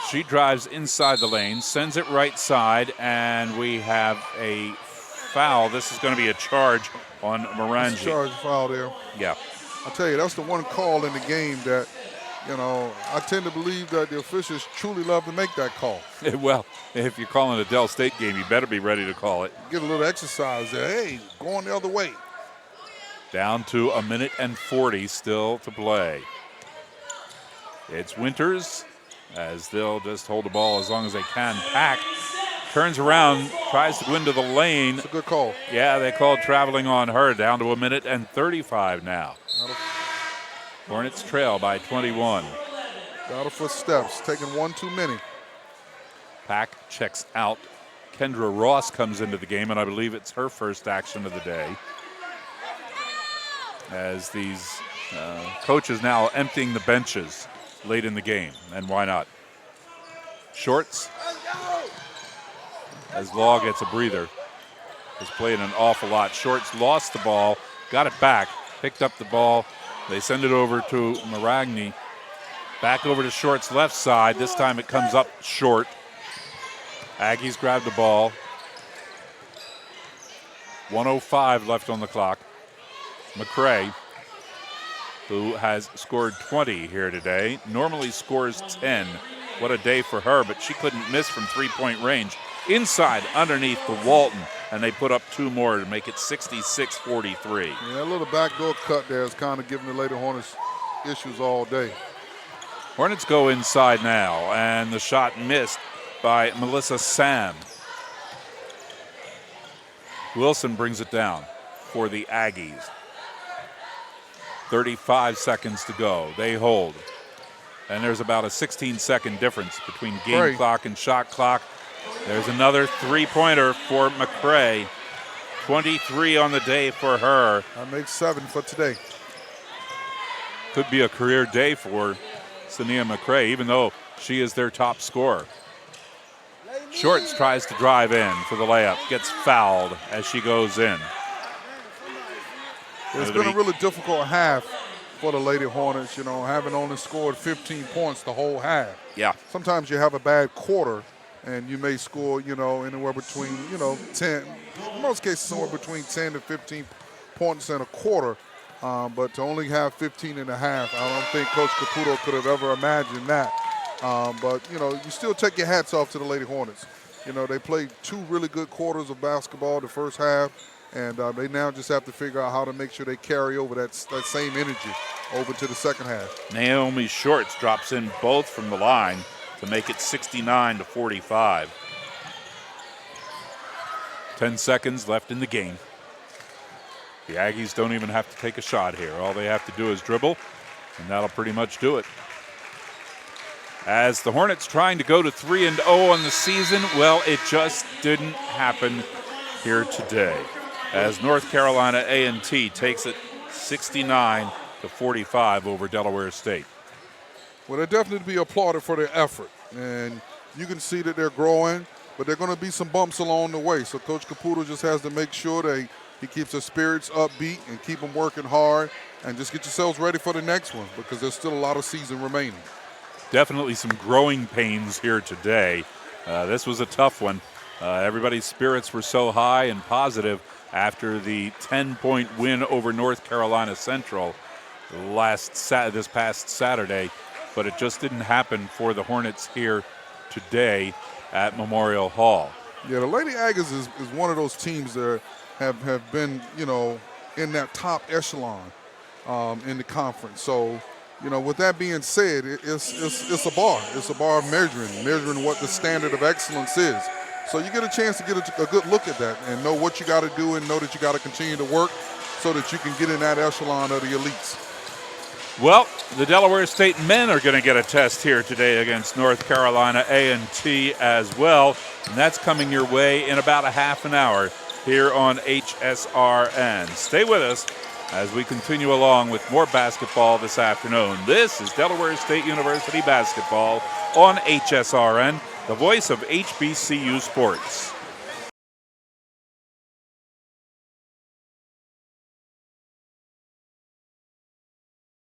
she drives inside the lane, sends it right side, and we have a foul. This is going to be a charge on Morangi. Charge foul there. Yeah. I'll tell you, that's the one call in the game that, I tend to believe that the officials truly love to make that call. Well, if you're calling a Del State game, you better be ready to call it. Get a little exercise there. Hey, going the other way. Down to 1:40 still to play. It's Winters, as they'll just hold the ball as long as they can. Pack turns around, tries to go into the lane. It's a good call. Yeah, they called traveling on her. Down to 1:35 now. Hornets trail by 21. Out of footsteps, taking one too many. Pack checks out. Kendra Ross comes into the game, and I believe it's her first action of the day. As these coaches now emptying the benches late in the game, and why not? Shorts, as Law gets a breather, has played an awful lot. Shorts lost the ball, got it back, picked up the ball. They send it over to Maragni. Back over to Short's left side. This time it comes up short. Aggies grab the ball. 1:05 left on the clock. McCray, who has scored 20 here today, normally scores 10. What a day for her, but she couldn't miss from three-point range. Inside, underneath the Walton, and they put up 2 more to make it 66-43. Yeah, a little backdoor cut there is kind of giving the Lady Hornets issues all day. Hornets go inside now, and the shot missed by Melissa Sam. Wilson brings it down for the Aggies. 35 seconds to go. They hold. And there's about a 16-second difference between game clock and shot clock. There's another three-pointer for McCray. 23 on the day for her. That makes 7 for today. Could be a career day for Sania McCray, even though she is their top scorer. Shorts tries to drive in for the layup. Gets fouled as she goes in. It's been a really difficult half for the Lady Hornets, having only scored 15 points the whole half. Yeah. Sometimes you have a bad quarter, and you may score, anywhere between, 10, in most cases somewhere between 10 to 15 points in a quarter. But to only have 15 and a half, I don't think Coach Caputo could have ever imagined that. But, you still take your hats off to the Lady Hornets. They played 2 really good quarters of basketball the first half, and they now just have to figure out how to make sure they carry over that same energy over to the second half. Naomi Shorts drops in both from the line to make it 69-45. 10 seconds left in the game. The Aggies don't even have to take a shot here. All they have to do is dribble, and that'll pretty much do it. As the Hornets trying to go to 3-0 on the season, well, it just didn't happen here today. As North Carolina A&T takes it 69-45 over Delaware State. Well, they're definitely to be applauded for their effort. And you can see that they're growing, but there are going to be some bumps along the way. So Coach Caputo just has to make sure that he keeps their spirits upbeat and keep them working hard, and just get yourselves ready for the next one, because there's still a lot of season remaining. Definitely some growing pains here today. This was a tough one. Everybody's spirits were so high and positive after the 10-point win over North Carolina Central this past Saturday, but it just didn't happen for the Hornets here today at Memorial Hall. Yeah, the Lady Aggies is one of those teams that have been, in that top echelon in the conference. So, with that being said, it's a bar. It's a bar of measuring what the standard of excellence is. So you get a chance to get a good look at that and know what you got to do, and know that you got to continue to work so that you can get in that echelon of the elites. Well, the Delaware State men are going to get a test here today against North Carolina A&T as well, and that's coming your way in about a half an hour here on HSRN. Stay with us as we continue along with more basketball this afternoon. This is Delaware State University basketball on HSRN, the voice of HBCU sports.